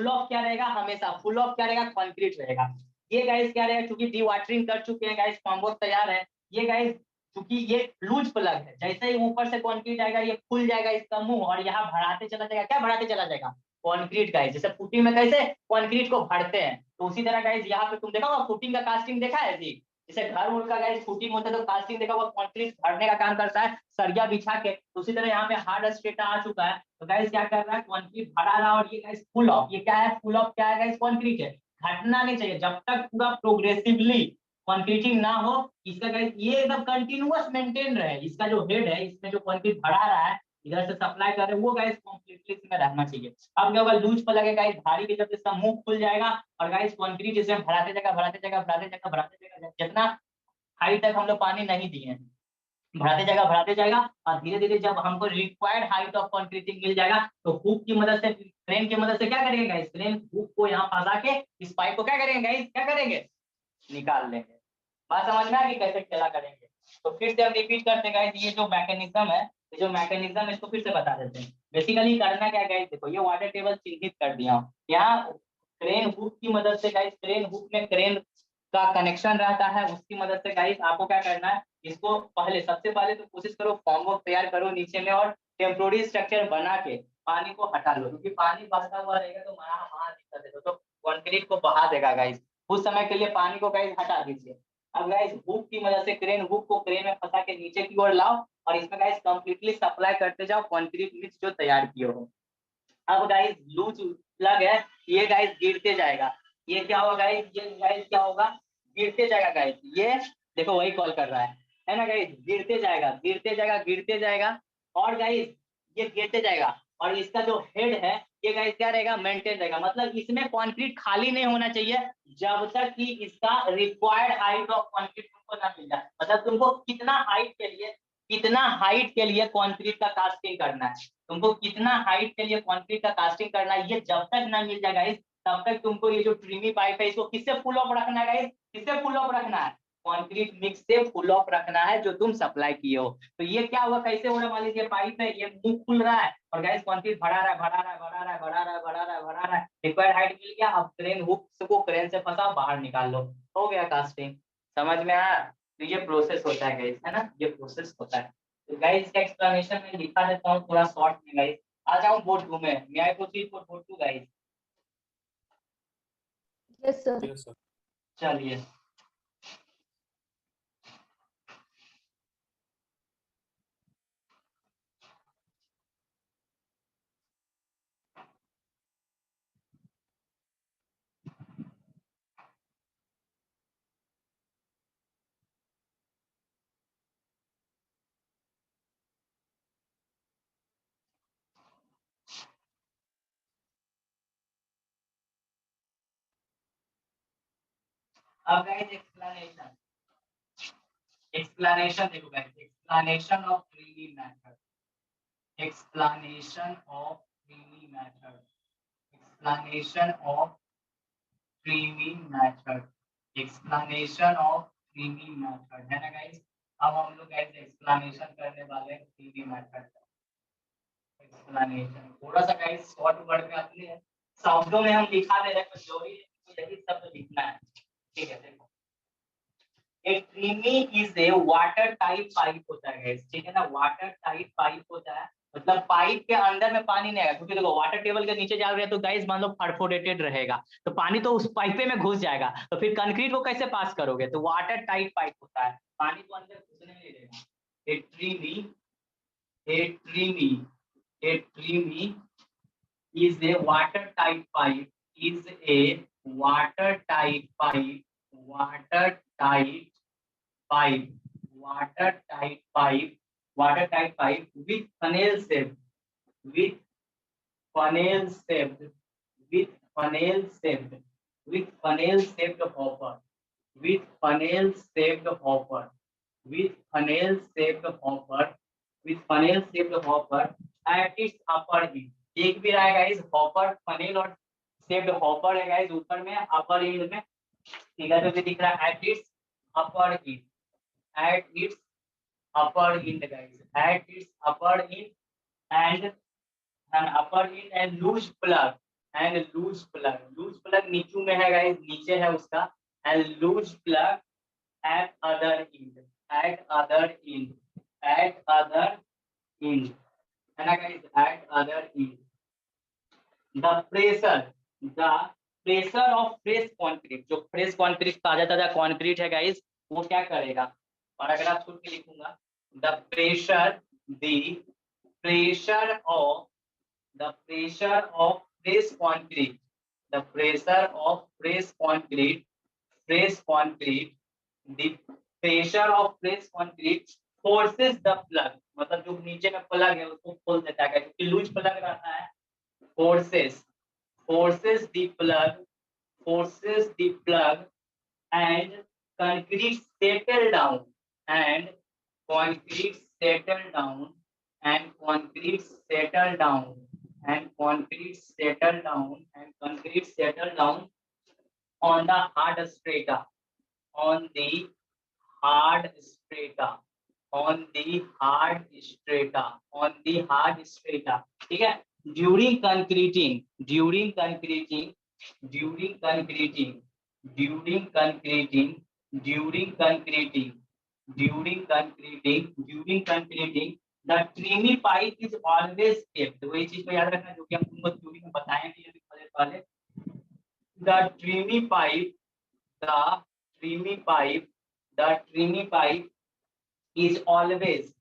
ऑफ क्या रहेगा, हमेशा फुल ऑफ क्या रहेगा, कंक्रीट रहेगा। ये गाइस क्या रहेगा, क्योंकि डी वाटरिंग कर चुके हैं गाइस, फॉर्मवर्क तैयार है। ये गाइस क्योंकि ये लूज प्लग है, जैसे ही ऊपर से कंक्रीट आएगा ये खुल जाएगा इसका मुंह, और यहाँ भराते चला जाएगा, क्या भराते चला जाएगा, कंक्रीट गाइस। जैसे फुटिंग में कैसे कंक्रीट को भरते हैं, तो उसी तरह गाइस यहाँ पे तुम देखा होगा फुटिंग का कास्टिंग देखा है जी, जैसे घर उर का गाइस फुटिंग होता है तो कास्टिंग देखा होगा, कंक्रीट भरने का काम करता है सरिया बिछा के, तो उसी तरह यहाँ पे हार्ड स्ट्रेटा आ चुका है, तो गाइस क्या कर रहा है, कंक्रीट भरा रहा है, और ये गाइस फुल ऑफ, ये क्या है, फुल ऑफ क्या है गाइस, कंक्रीट है। घटना नहीं चाहिए जब तक पूरा प्रोग्रेसिवली कंक्रीटिंग ना हो, इसका गाइस ये एकदम कंटिन्यूअस मेंटेन रहे, इसका जो हेड है इसमें जो कंक्रीट भरा रहा है इधर से सप्लाई कर रहे हैं वो गाइस कंप्लीटली इसमें रहना चाहिए। अब क्या होगा, लूज पर लगेगा गाइस भारी के, जब इसका मुंह खुल जाएगा और गाइस कंक्रीट इसमें भराते जाएगा, भराते जाएगा, भराते जाएगा, भराते जाएगा, जितना हाइट तक हम लोग पानी नहीं दिए हैं, भराते जाएगा, भराते जाएगा, और धीरे धीरे जब हमको रिक्वायर्ड हाइट ऑफ कंक्रीटिंग मिल जाएगा तो हुक की मदद से, क्रेन की मदद से क्या करेंगे गाइस, क्रेन हुक को यहाँ फंसा के इस पाइप को क्या करेंगे गाइस, क्या करेंगे, निकाल लेंगे। बात समझ में आ गई कैसे चला करेंगे। तो फिर से हम रिपीट करते हैं गाइस, ये जो मैकेनिज्म है, ये जो मैकेनिज्म है इसको फिर से बता देते हैं। बेसिकली करना क्या गाइस, देखो ये वाटर टेबल चिन्हित कर दिया हूं, यहाँ क्रेन हुक की मदद से गाइस, क्रेन हुक में क्रेन का कनेक्शन रहता है, उसकी मदद से गाइस आपको क्या करना है, इसको पहले सबसे पहले तो कोशिश करो फॉर्मवर्क तैयार करो नीचे में, और टेम्पोररी स्ट्रक्चर बना के पानी को हटा लो, क्योंकि पानी बहता हुआ रहेगा तो वहां दिक्कत है, तो कंक्रीट को बहा देगा गाइस। कुछ समय के लिए पानी को गाइस हटा दीजिए। अब गाइस हुक की मदद से क्रेन हुक को क्रेन में फंसा के नीचे की ओर लाओ, और इसमें गाइस कंप्लीटली सप्लाई करते जाओ कंक्रीट मिक्स जो तैयार किए हो। अब गाइस लूज प्लग है, ये गाइस गिरते जाएगा, ये क्या होगा गाइस, ये गाइस क्या होगा, गिरते जाएगा गाइस, ये देखो वही कॉल कर रहा है ना गाइस, गिरते जाएगा, गिरते जाएगा, गिरते जाएगा, और गाइस ये गिरते जाएगा, और इसका जो हेड है ये गाइस क्या रहेगा, मेंटेन रहेगा। मतलब इसमें कंक्रीट खाली नहीं होना चाहिए जब तक कि इसका रिक्वायर्ड हाइट ऑफ कंक्रीट तुमको ना मिल जाए। मतलब तुमको कितना हाइट के लिए कंक्रीट का कास्टिंग करना है, तुमको कितना हाइट के लिए कंक्रीट का कास्टिंग करना है, ये जब तक ना मिल जाए गाइस तब तक तुमको ये जो ट्रिमी पाइप है इसको किससे फुल ऑफ रखना है गाइस, किससे फुल ऑफ रखना है, कंक्रीट मिक्स से फुल ऑफ रखना है जो तुम सप्लाई किए हो। तो ये क्या हुआ, कैसे हो रहा है, मान लीजिए पाइप है, ये मुंह खुल रहा है और गैस कंक्रीट भरा रहा है, भरा रहा है, भरा रहा है, भरा रहा है, भरा रहा है, भरा रहा है, रिक्वायर्ड हाइट मिल गया। अब क्रेन हुक को क्रेन से फंसा बाहर निकाल लो, हो गया कास्टिंग। समझ में आया? तो ये प्रोसेस होता है गाइस, है ना, ये प्रोसेस होता है। तो गाइस इसका एक्सप्लेनेशन मैं लिखा देता हूँ थोड़ा शॉर्ट में गाइस। आ जाऊँ बोर्ड 2 में, may I proceed for board 2 guys? Yes sir. चलिए अब गाइस एक्सप्लेनेशन देखो guys, explanation of tremie method, explanation of creamy method, explanation of creamy method, explanation of creamy method, है ना गाइस? अब हम लोग गाइस एक्सप्लेनेशन करने वाले हैं creamy method का। एक्सप्लेनेशन थोड़ा सा गाइस शॉर्ट वर्ड में अपने शब्दों में हम लिखा दे रहे हैं, तो जरूरी है यही शब्द लिखना है। ठीक है, देखो A creamy is a water type pipe होता है guys, ठीक है ना, वाटर टाइप पाइप होता है। मतलब पाइप के अंदर में पानी नहीं आएगा, क्योंकि देखो वाटर टेबल के नीचे जा रहे हैं तो गाइस मान लो परफोरेटेड रहेगा, तो पानी तो उस पाइपे में घुस जाएगा, तो फिर कंक्रीट को कैसे पास करोगे? तो वाटर टाइप पाइप होता है, पानी को अंदर घुसने नहीं देगा। A creamy is a water type pipe, is a water type pipe, water type pipe, water type pipe with funnel shape, with funnel shaped, with funnel shaped, with funnel shaped hopper, with funnel shaped hopper, with funnel shaped hopper, with funnel shaped hopper at its upper end। एक भी रहा है गाइस, हॉपर फनेल और शेप्ड हॉपर है गाइस ऊपर में, अपर एंड में, ठीक है, तो दिख रहा है at its upper and, at its upper end guys, at its upper end and an upper end and loose plug नीचे में है गाइस, नीचे है उसका, and loose plug at other end, है ना guys, at other end। the pressure of fresh concrete, जो फ्रेश कंक्रीट ताजा कंक्रीट है गाइस, वो क्या करेगा, पैराग्राफ छोड़ के लिखूंगा। the pressure of fresh concrete, the pressure of fresh concrete, the pressure of fresh concrete forces the plug, मतलब जो नीचे में प्लग है उसको खोल देता है, क्योंकि लूज प्लग रहता है, forces the plug and concrete settle down, and concrete settle down on the hard strata, ठीक है। during concreting the creamy pipe is always kept, वही चीज को याद रखना जो कि हम तुमको थ्योरी में बताए थे ये पहले। the creamy pipe is always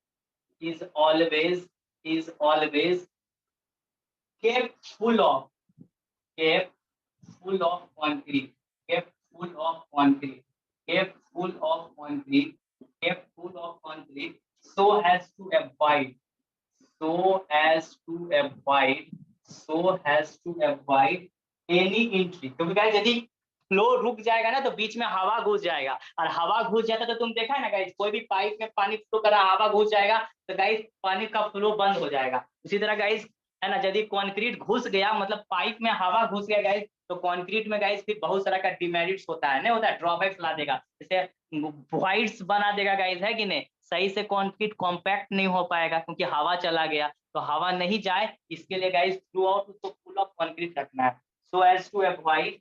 kept full of concrete, so as to avoid so as to avoid any entry, क्योंकि गाइस यदि फ्लो रुक जाएगा ना तो बीच में हवा घुस जाएगा, और हवा घुस जाता तो तुम देखा है ना गाइस, कोई भी पाइप में पानी फ्लो कर रहा हवा घुस जाएगा तो गाइस पानी का फ्लो बंद हो जाएगा। इसी तरह गाइस है ना, यदि कंक्रीट घुस गया मतलब पाइप में हवा घुस गया गाइस, तो कंक्रीट में गाइस फिर बहुत सारा का डिमेरिट्स होता है, नहीं होता है, ड्रॉबैक्स ला देगा, जैसे वॉइड्स बना देगा गाइस, है कि नहीं, सही से कंक्रीट कॉम्पैक्ट नहीं हो पाएगा क्योंकि हवा चला गया, तो हवा नहीं जाए इसके लिए गाइस थ्रू आउट उसको फुल ऑफ कंक्रीट रखना है। So as to avoid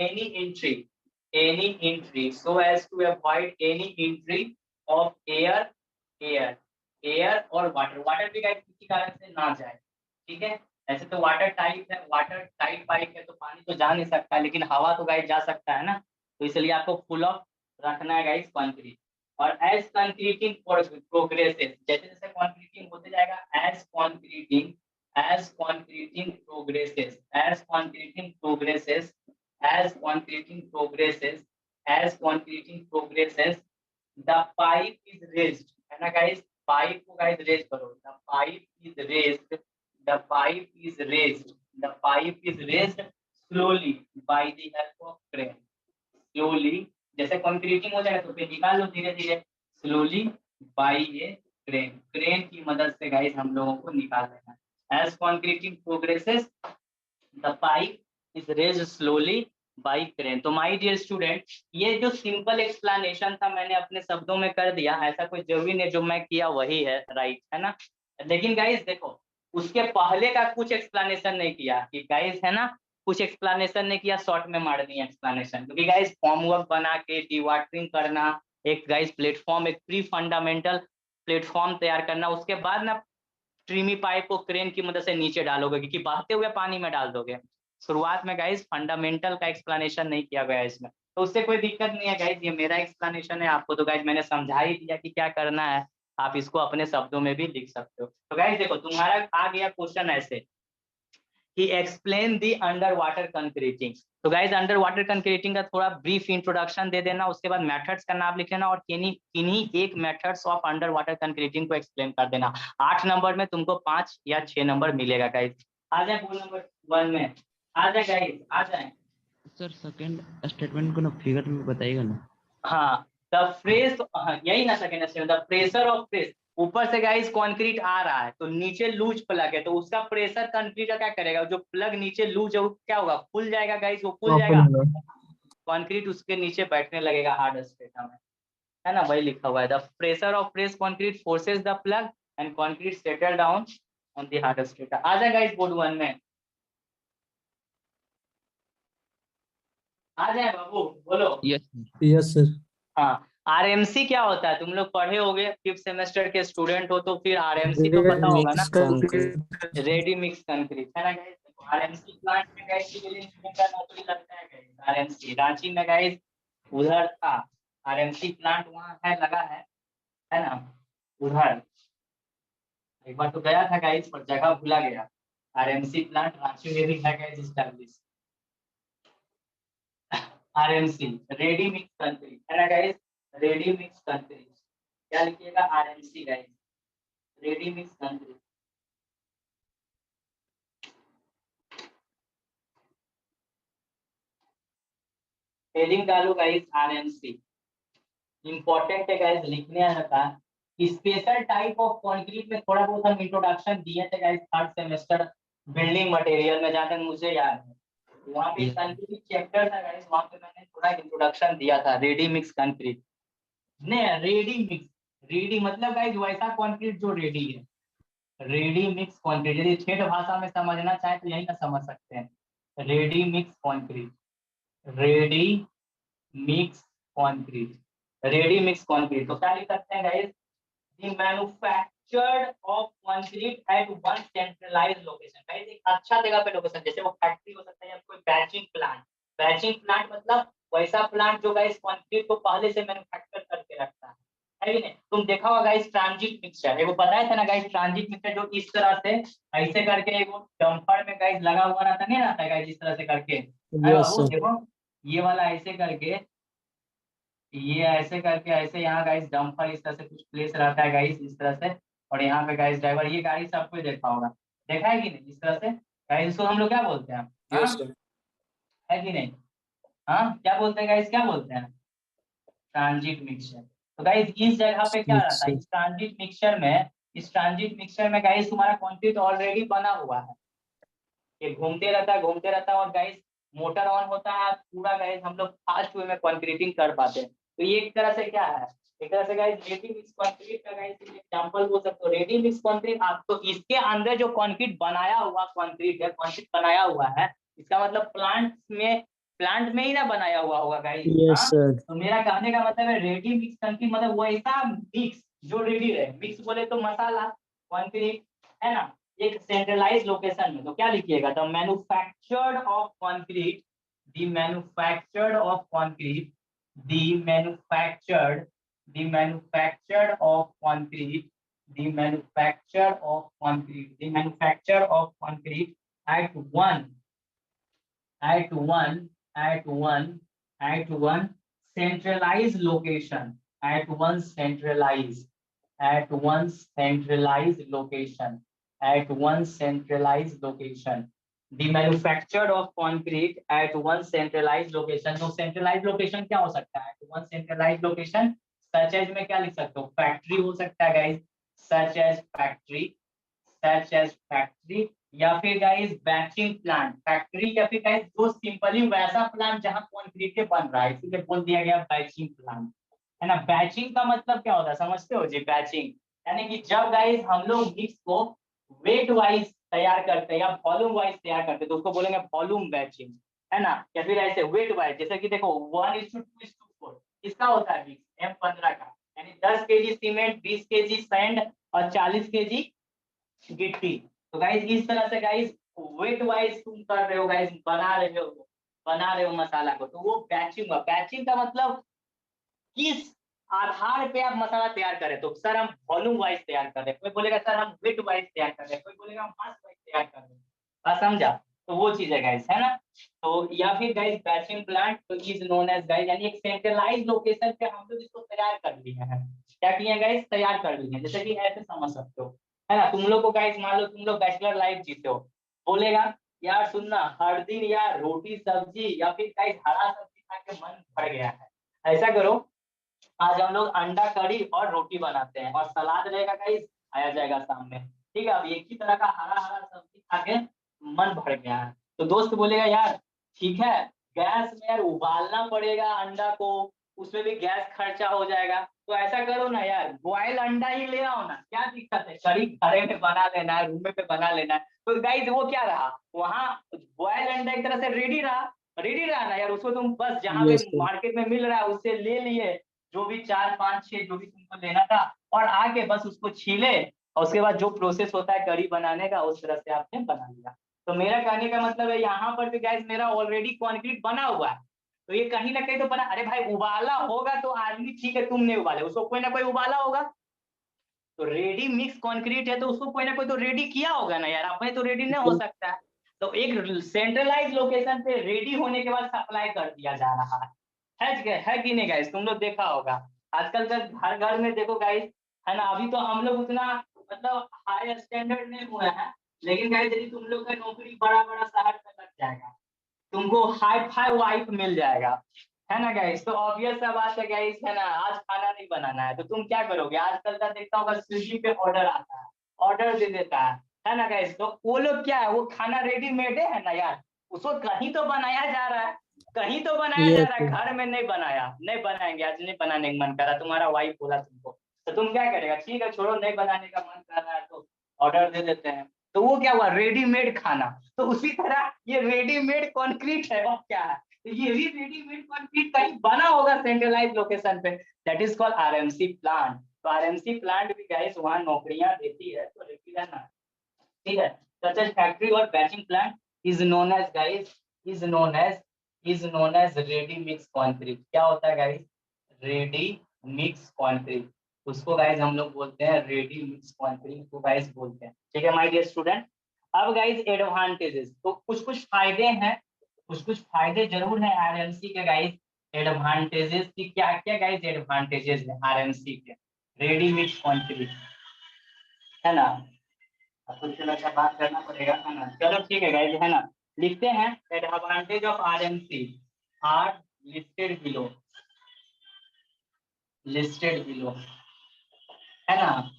any entry of air और वाटर भी गाइस किसी कारण से ना जाए, ठीक है। ऐसे तो वाटर टाइट पाइप है तो पानी तो जा नहीं सकता, लेकिन हवा तो गाइस जा सकता है ना, तो इसलिए आपको फुल ऑफ रखना है गाइस कंक्रीट। और एज कंक्रीटिंग प्रोग्रेसेस, जैसे जैसे कंक्रीटिंग होते जाएगा, as concreting progresses the pipe is raised, है ना गाइस, पाइप को गाइस रेज करो, the pipe is raised slowly by the help of crane, slowly जैसे कंक्रीटिंग हो जाएगा तो फिर निकाल लो धीरे धीरे, स्लोली बाय ए क्रेन की मदद से गाइस हम लोगों को निकाल लेना है। As concreting progresses the pipe is raised slowly by crane. तो माय डियर स्टूडेंट, ये जो सिंपल एक्सप्लेनेशन था मैंने अपने शब्दों में कर दिया, ऐसा कोई जरूरी नहीं जो मैं किया वही है, राइट है ना। लेकिन गाइस देखो उसके पहले का कुछ एक्सप्लेनेशन नहीं किया कि गाइस है ना, कुछ एक्सप्लेनेशन नहीं किया, शॉर्ट में मार दिया एक्सप्लेनेशन, क्योंकि गाइस फॉर्मवर्क बना के डिवाटरिंग करना, एक गाइस प्लेटफॉर्म, एक प्री फंडामेंटल प्लेटफॉर्म तैयार करना, उसके बाद ना ट्रीमी पाइप को क्रेन की मदद से नीचे डालोगे क्योंकि बहते हुए पानी में डाल दोगे। शुरुआत में गाइस फंडामेंटल का एक्सप्लेनेशन नहीं किया गया इसमें, तो उससे कोई दिक्कत नहीं है गाइस, ये मेरा एक्सप्लेनेशन है, आपको तो गाइस मैंने समझा ही दिया कि क्या करना है, आप इसको अपने शब्दों में भी लिख सकते हो। तो गाइस देखो तुम्हारा आ गया क्वेश्चन ऐसे कि explain the under water concreting. तो गाइस अंडर वाटर कंक्रीटिंग का थोड़ा ब्रीफ इंट्रोडक्शन दे देना, उसके बाद मेथड्स का नाम लिख लेना और किन्हीं एक methods of under water concreting को एक्सप्लेन कर देना। 8 नंबर में तुमको 5 या 6 नंबर मिलेगा गाइस। आ जाए बोल नंबर 1 में, आ जाए गाइस, आ जाए। सर सेकंड स्टेटमेंट को ना फिगर में बताइएगा ना। हाँ द फ्रेस, यही ना second statement, the pressure of fresh, ऊपर से गाइस कंक्रीट आ रहा है तो नीचे लूज प्लग है, तो उसका प्रेशर कंक्रीट का क्या करेगा, जो प्लग नीचे लूज है वो क्या होगा, फूल जाएगा गाइस, वो फूल जाएगा, कंक्रीट उसके नीचे बैठने लगेगा हार्ड स्ट्रेटा में, है ना, वही लिखा हुआ है, the pressure of fresh concrete forces the plug and concrete settle down on the hard strata. आ जाए गाइस बोर्ड 1 में, आ जाए बाबू, बोलो। Yes sir. हाँ आरएमसी क्या होता है, तुम लोग पढ़े होगे, 5th सेमेस्टर के स्टूडेंट हो तो फिर आरएमसी तो पता होगा ना, रेडी मिक्स कंक्रीट, है ना गाइस। आरएमसी प्लांट में गाइस सिविल का नौकरी लगता है गाइस, आरएमसी रांची में गाइस उधर था, आरएमसी प्लांट वहाँ है, लगा है ना उधर, एक बार तो गया था गाइस पर जगह भूला गया। आरएमसी प्लांट रांची में भी है guys establish, RMC ready mix concrete, है ना गाइस, रेडी मिक्स कंक्रीट, क्या लिखिएगा, RMC guys, ready mix concrete. Heading डालो गाइस आरएमसी, इंपॉर्टेंट है गाइस, लिखने आना था। स्पेशल टाइप ऑफ कंक्रीट में थोड़ा बहुत हम इंट्रोडक्शन दिए थे guys 3rd semester building material में, जहां तक मुझे याद है वहाँ पे कंक्रीट चैप्टर था गाइस, वहाँ पे मैंने थोड़ा इंट्रोडक्शन दिया था, रेडी मिक्स कंक्रीट नहीं, रेडी मिक्स, रेडी मतलब गाइस वैसा कंक्रीट जो रेडी है, रेडी मिक्स कंक्रीट, यदि ठेठ भाषा में समझना चाहे तो यही ना समझ सकते हैं, ready mix concrete, ready mix concrete, ready mix concrete. तो क्या लिख सकते हैं guys, the manufactured of concrete eight one centralised location, guys एक अच्छा जगह पे लोकेशन, जैसे वो फैक्ट्री हो सकता है या कोई बैचिंग प्लांट मतलब वैसा प्लांट जो गाइस कंक्रीट को पहले से मैन्युफैक्चर करके रखता है कि नहीं। तुम देखा होगा गाइस ट्रांजिट मिक्सचर, एगो बताया था ना गाइस, ट्रांजिट मिक्सचर जो इस तरह से ऐसे करके एगो डंपर में गाइस लगा हुआ रहता, नहीं रहता है गाइस इस तरह से करके, देखो ये वाला ऐसे करके, ये ऐसे करके ऐसे यहाँ गाइस डंपर इस तरह से कुछ प्लेस रहता है गाइस इस तरह से, और यहाँ पे गाइस ड्राइवर, ये गाड़ी सबको देखा होगा, देखा है कि नहीं इस तरह से गाइस, इसको हम लोग क्या बोलते हैं, हाँ? है कि नहीं, हाँ क्या बोलते हैं गाइस, क्या बोलते हैं, ट्रांजिट मिक्सचर। तो गाइस इस जगह पे क्या रहता है, मिक्सर। इस ट्रांजिट मिक्सचर में गाइस तुम्हारा कंक्रीट ऑलरेडी बना हुआ है, ये घूमते रहता है और गाइस मोटर ऑन होता है पूरा, गाइस हम लोग फास्ट वे में कंक्रीटिंग कर पाते हैं। तो ये एक तरह से क्या है, एक तरह से गाइस रेडी मिक्स कंक्रीट का गाइस एग्जांपल बोल सकते हो। रेडी मिक्स कंक्रीट आप तो इसके अंदर जो कंक्रीट बनाया हुआ कंक्रीट है, कंक्रीट बनाया हुआ है, इसका मतलब प्लांट में ही ना बनाया हुआ होगा गाइस, यस हाँ? सर। तो मेरा कहने का मतलब है रेडी मिक्स कंक्रीट मतलब वैसा मिक्स जो रेडी है, मिक्स बोले तो मसाला कंक्रीट, है ना, एक सेंट्रलाइज लोकेशन में। तो क्या लिखिएगा, the manufactured of concrete, the manufactured of concrete, the manufactured, the manufactured of concrete, the manufacture of concrete, the manufacture of concrete at one at one at one at one centralized location, at one centralized, at one centralized location, at one centralized location, the manufacture of concrete at one centralized location। तो centralized location क्या हो सकता है, at one centralized location such as में क्या लिख सकते हो, फैक्ट्री हो सकता है guys, such as factory, such as factory, या फिर गाइस बैचिंग प्लांट, फैक्ट्री या फिर गाइस जो सिंपली वैसा प्लांट जहां कंक्रीट के बन रहा है, इसीलिए बोल दिया गया बैचिंग प्लांट, है ना। बैचिंग का मतलब क्या होता है समझते हो जी, बैचिंग यानी कि जब गाइस हम लोग मिक्स को वेट वाइज तैयार करते हैं या वॉल्यूम वाइज तैयार करते हैं तो उसको बोलेंगे वॉल्यूम बैचिंग, है ना। या फिर ऐसे वेट वाइज, जैसे कि देखो 1:2:4 इसका होता है मिक्स M15 का, यानी 10 केजी सीमेंट, 20 केजी सैंड और 40 केजी गिट्टी। तो गाइस इस तरह से गाइस वेट वाइज तुम कर रहे हो गाइस, बना रहे हो मसाला को, तो वो बैचिंग हुआ। बैचिंग का मतलब किस आधार पे आप मसाला तैयार करें, तो सर हम वॉल्यूम वाइज तैयार कर रहे हैं, कोई बोलेगा सर हम वेट वाइज तैयार कर रहे हैं, कोई बोलेगा हम मास वाइज तैयार कर रहे हैं, बात समझा। तो वो चीज है गाइस, है ना। तो या फिर गाइस बैचिंग प्लांट तो इज नोन एज गाइस, यानी एक सेंट्रलाइज लोकेशन पे हम लोग इसको तैयार कर लिए हैं, क्या किए हैं गाइस, तैयार कर लिए हैं। जैसे कि ऐसे समझ सकते हो, है ना। तुम लोग को गाइस मान लो तुम लोग बैचलर लाइफ जीते हो, बोलेगा यार सुनना हर दिन यार रोटी सब्जी या फिर गाइस हरा सब्जी खा के मन भर गया है, ऐसा करो आज हम लोग अंडा करी और रोटी बनाते हैं और सलाद रहेगा गाइस, आया जाएगा सामने, ठीक है। अब एक ही तरह का हरा हरा सब्जी खा के मन भर गया है, तो दोस्त बोलेगा यार ठीक है, गैस में यार उबालना पड़ेगा अंडा को, उसमें भी गैस खर्चा हो जाएगा, तो ऐसा करो ना यार बॉयल अंडा ही ले आओ ना, क्या दिक्कत है, करी घरे में बना लेना है, रूम में बना लेना है। तो गाइस वो क्या रहा, वहां बॉयल अंडा एक तरह से रेडी रहा ना यार, उसको तुम बस जहाँ पे यस सर। मार्केट में मिल रहा है उससे ले लिए, जो भी 4 5 6 जो भी तुमको लेना था, और आके बस उसको छीले और उसके बाद जो प्रोसेस होता है करी बनाने का उस तरह से आपने बना लिया। तो मेरा कहने का मतलब है यहाँ पर भी गैस मेरा ऑलरेडी कंक्रीट बना हुआ है, तो ये कहीं ना कहीं तो बना, अरे भाई उबाला होगा तो आदमी, ठीक है तुम नहीं उबाले, उसको कोई ना कोई उबाला होगा, तो रेडी मिक्स कंक्रीट है तो उसको कोई ना कोई तो रेडी किया होगा ना यार, अपने तो रेडी नहीं हो सकता है। तो एक सेंट्रलाइज लोकेशन पे रेडी होने के बाद सप्लाई कर दिया जा रहा है कि नहीं गाइस, तुम लोग देखा होगा आजकल का घर घर में देखो गाइस, है ना। अभी तो हम लोग उतना मतलब हाई स्टैंडर्ड नहीं हुए हैं, लेकिन गाइस यदि तुम लोग का नौकरी बड़ा बड़ा शहर में लग जाएगा, तुमको हाई फाई वाइफ मिल जाएगा, है ना गाइस, तो ऑब्वियस सा बात है गाइस, है ना। आज खाना नहीं बनाना है तो तुम क्या करोगे, आजकल का देखता होगा स्विगी पे ऑर्डर आता है, ऑर्डर दे देता है ना गाइस। तो वो लोग क्या है, वो खाना रेडीमेड है ना यार, उसको कहीं तो बनाया जा रहा है, कहीं तो बनाया जा यस रहा है, सर। घर में नहीं बनाया, नहीं बनाएंगे आज, नहीं बनाने का मन कर रहा, तुम्हारा वाइफ बोला तुमको, तो तुम क्या करेगा, ठीक है छोड़ो नहीं बनाने का मन कर रहा है तो ऑर्डर दे देते हैं, तो वो क्या हुआ रेडीमेड खाना। तो उसी तरह ये रेडीमेड कंक्रीट है और क्या है, तो ये भी रेडीमेड कंक्रीट कहीं बना होगा सेंट्रलाइज लोकेशन पे, that is called RMC plant. तो आरएमसी प्लांट भी गाइस वहां नौकरियां देती है, तो लेती रहना, ठीक है। सच एज फैक्ट्री और batching plant is known as guys, is known as ready mix concrete. क्या होता है गाइस, रेडी मिक्स कंक्रीट, उसको गाइस हम लोग बोलते हैं रेडी मिक्स कंक्रीट को गाइस बोलते हैं, ठीक है माय डियर स्टूडेंट। अब गाइस एडवांटेजेस, तो कुछ कुछ फायदे हैं, कुछ कुछ फायदे जरूर हैं आरएमसी के गाइस। एडवांटेजेस की क्या क्या गाइस एडवांटेजेस है आरएमसी के, रेडी मिक्स कंक्रीट, है ना, कुछ अच्छा बात करना पड़ेगा, है ना। चलो ठीक है गाइस, है ना, लिखते हैं advantage of RMC are listed below, है ना।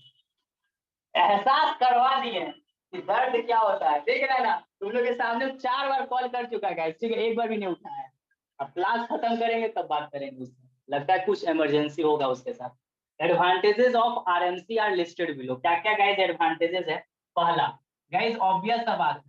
एहसास करवा दिए कि दर्द क्या होता है, देख रहे हैं ना, तुम लोग के सामने 4 बार कॉल कर चुका है गाइस, ठीक है, एक बार भी नहीं उठाया है। अब क्लास खत्म करेंगे तब बात करेंगे उससे, लगता है कुछ इमरजेंसी होगा उसके साथ। Advantages of RMC are listed below. क्या क्या गाइस एडवांटेजेस है? पहला गाइस, ऑब्वियस सा बात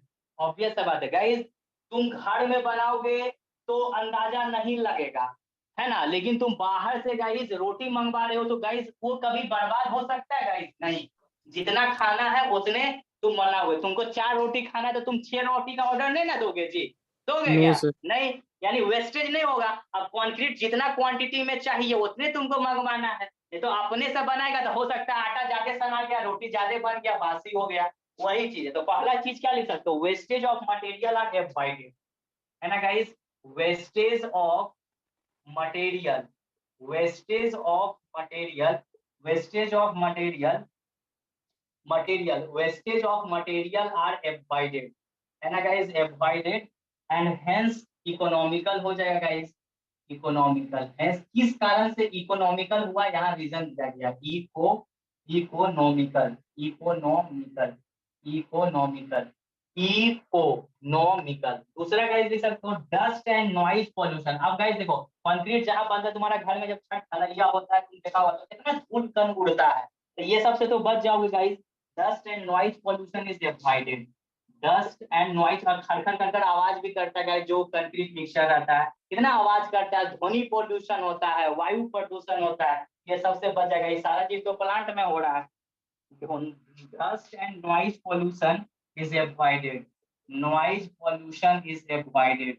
है गाइस, तुम घर में बनाओगे तो अंदाजा नहीं लगेगा, है ना, लेकिन तुम बाहर से गाइस रोटी मंगवा रहे हो तो गाइस वो कभी बर्बाद हो सकता है गाइस? नहीं, जितना खाना है उतने तुम बनाओगे। तुमको 4 रोटी खाना है तो तुम 6 रोटी का ऑर्डर नहीं ना दोगे जी, दोगे नो क्या? सर। नहीं, यानी वेस्टेज नहीं होगा। अब कंक्रीट जितना क्वांटिटी में चाहिए उतने तुमको मंगवाना है, नहीं तो अपने से बनाएगा तो हो सकता है आटा ज्यादा सना गया, रोटी ज्यादा बन गया, बासी हो गया, वही चीज है। तो पहला चीज क्या लिख सकते हो? Wastage of material are avoided, है ना guys, wastage of material, wastage of material, wastage of material, wastage of material are avoided, है ना guys, avoided, and hence economical हो जाएगा गाइस, इकोनॉमिकल। हेंस किस कारण से इकोनॉमिकल हुआ, यहाँ रीजन दिया गया, इकोनॉमिकल, इकोनॉमिकल, इकोनॉमिकल, इकोनॉमिकल। दूसरा गाइस देख सकते हो, डस्ट एंड नॉइज पॉल्यूशन। अब गाइस देखो, कंक्रीट जहां बनता है तुम्हारा घर में, जब छत ढलैया होता है, तुम देखा होता है कितना धूल कण उड़ता है, तो ये सबसे तो बच जाओगे guys. Dust and noise pollution is avoided, dust and noise, और खड़खड़ खड़खड़ आवाज भी करता है जो कंक्रीट मिक्सचर रहता है, कितना आवाज करता है, ध्वनि प्रदूषण होता है, वायु प्रदूषण होता है, ये सबसे बच जाएगा। ये सारा चीज तो प्लांट में हो रहा है। Dust and noise pollution is avoided. Noise pollution is avoided.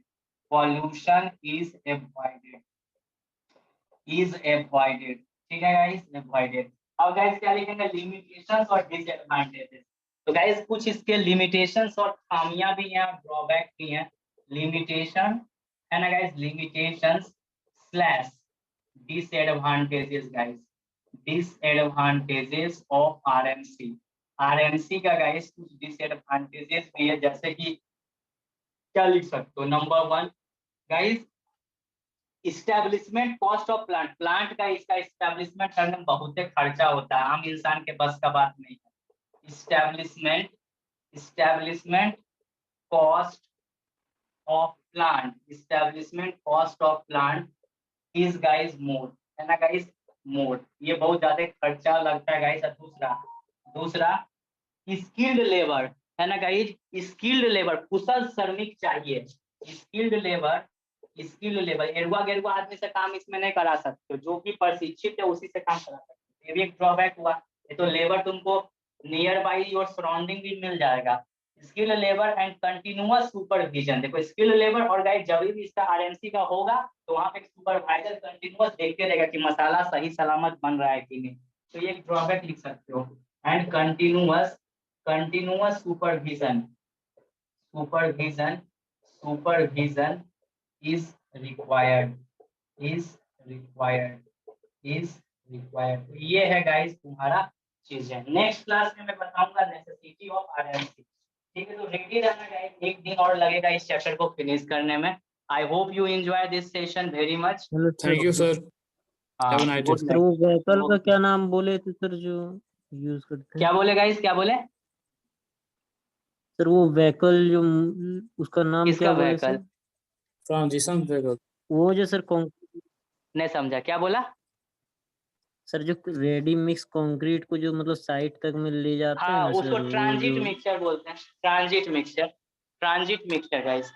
Pollution is avoided. Is avoided. ठीक है गाइस, avoided. अब गाइस क्या लिखेंगे? लिमिटेशंस और डिसएडवांटेजेस। तो गाइस कुछ इसके लिमिटेशंस और खामियां भी हैं, ड्रॉबैक भी हैं। लिमिटेशन है ना guys, limitations slash disadvantages guys, disadvantages of RMC. RMC का गाइस कुछ डिसएडवांटेजेस भी है, जैसे कि क्या लिख सकते हो? Number 1 guys, establishment cost of plant. Plant का इसका इस्टेब्लिशमेंट करने में बहुत खर्चा होता है, आम इंसान के बस का बात नहीं है। Establishment cost of plant, establishment cost of plant is guys more, है ना गाइस, मोर, ये बहुत ज्यादा खर्चा लगता है गाइस। दूसरा स्किल्ड लेबर, है ना गाइस, स्किल्ड लेबर, कुशल श्रमिक चाहिए। स्किल्ड लेबर एरुआ गेरुआ आदमी से काम इसमें नहीं करा सकते, जो कि प्रशिक्षित है उसी से काम करा सकते। ये भी एक ड्रॉबैक हुआ। ये तो लेबर तुमको नियर बाई योर सराउंडिंग भी मिल जाएगा। Skill labour and continuous supervision. देखो स्किल लेबर और गाइस जब भी इसका आरएमसी का होगा तो वहां पे सुपरवाइजर कंटिन्यूअस देखते रहेगा कि मसाला सही सलामत बन रहा है कि नहीं, तो ये एक ड्रॉबैक लिख सकते हो। And continuous supervision is required, ये है गाइस तुम्हारा चीज है। नेक्स्ट क्लास में मैं बताऊंगा नेसेसिटी ऑफ आरएमसी, ठीक है। तो रेडी रहना गाइस, एक दिन और लगेगा इस चैप्टर को फिनिश करने में। I hope you enjoy this session very much. Hello thank you sir, have a nice day. Sir. वो व्हीकल का क्या नाम बोले थे सर जो यूज करते हैं? क्या बोले गाइस, क्या बोले सर? वो व्हीकल जो उसका नाम किसका क्या बोले व्हीकल? सर? Transition vehicle. वो जो सर नहीं समझा, क्या बोला? सर जो रेडी मिक्स कंक्रीट को जो मतलब साइड तक में ले जाते हैं हाँ ना उसको सर, वो ट्रांजिट जो मिक्सचर बोलते हैं, ट्रांजिट मिक्सचर गाइस।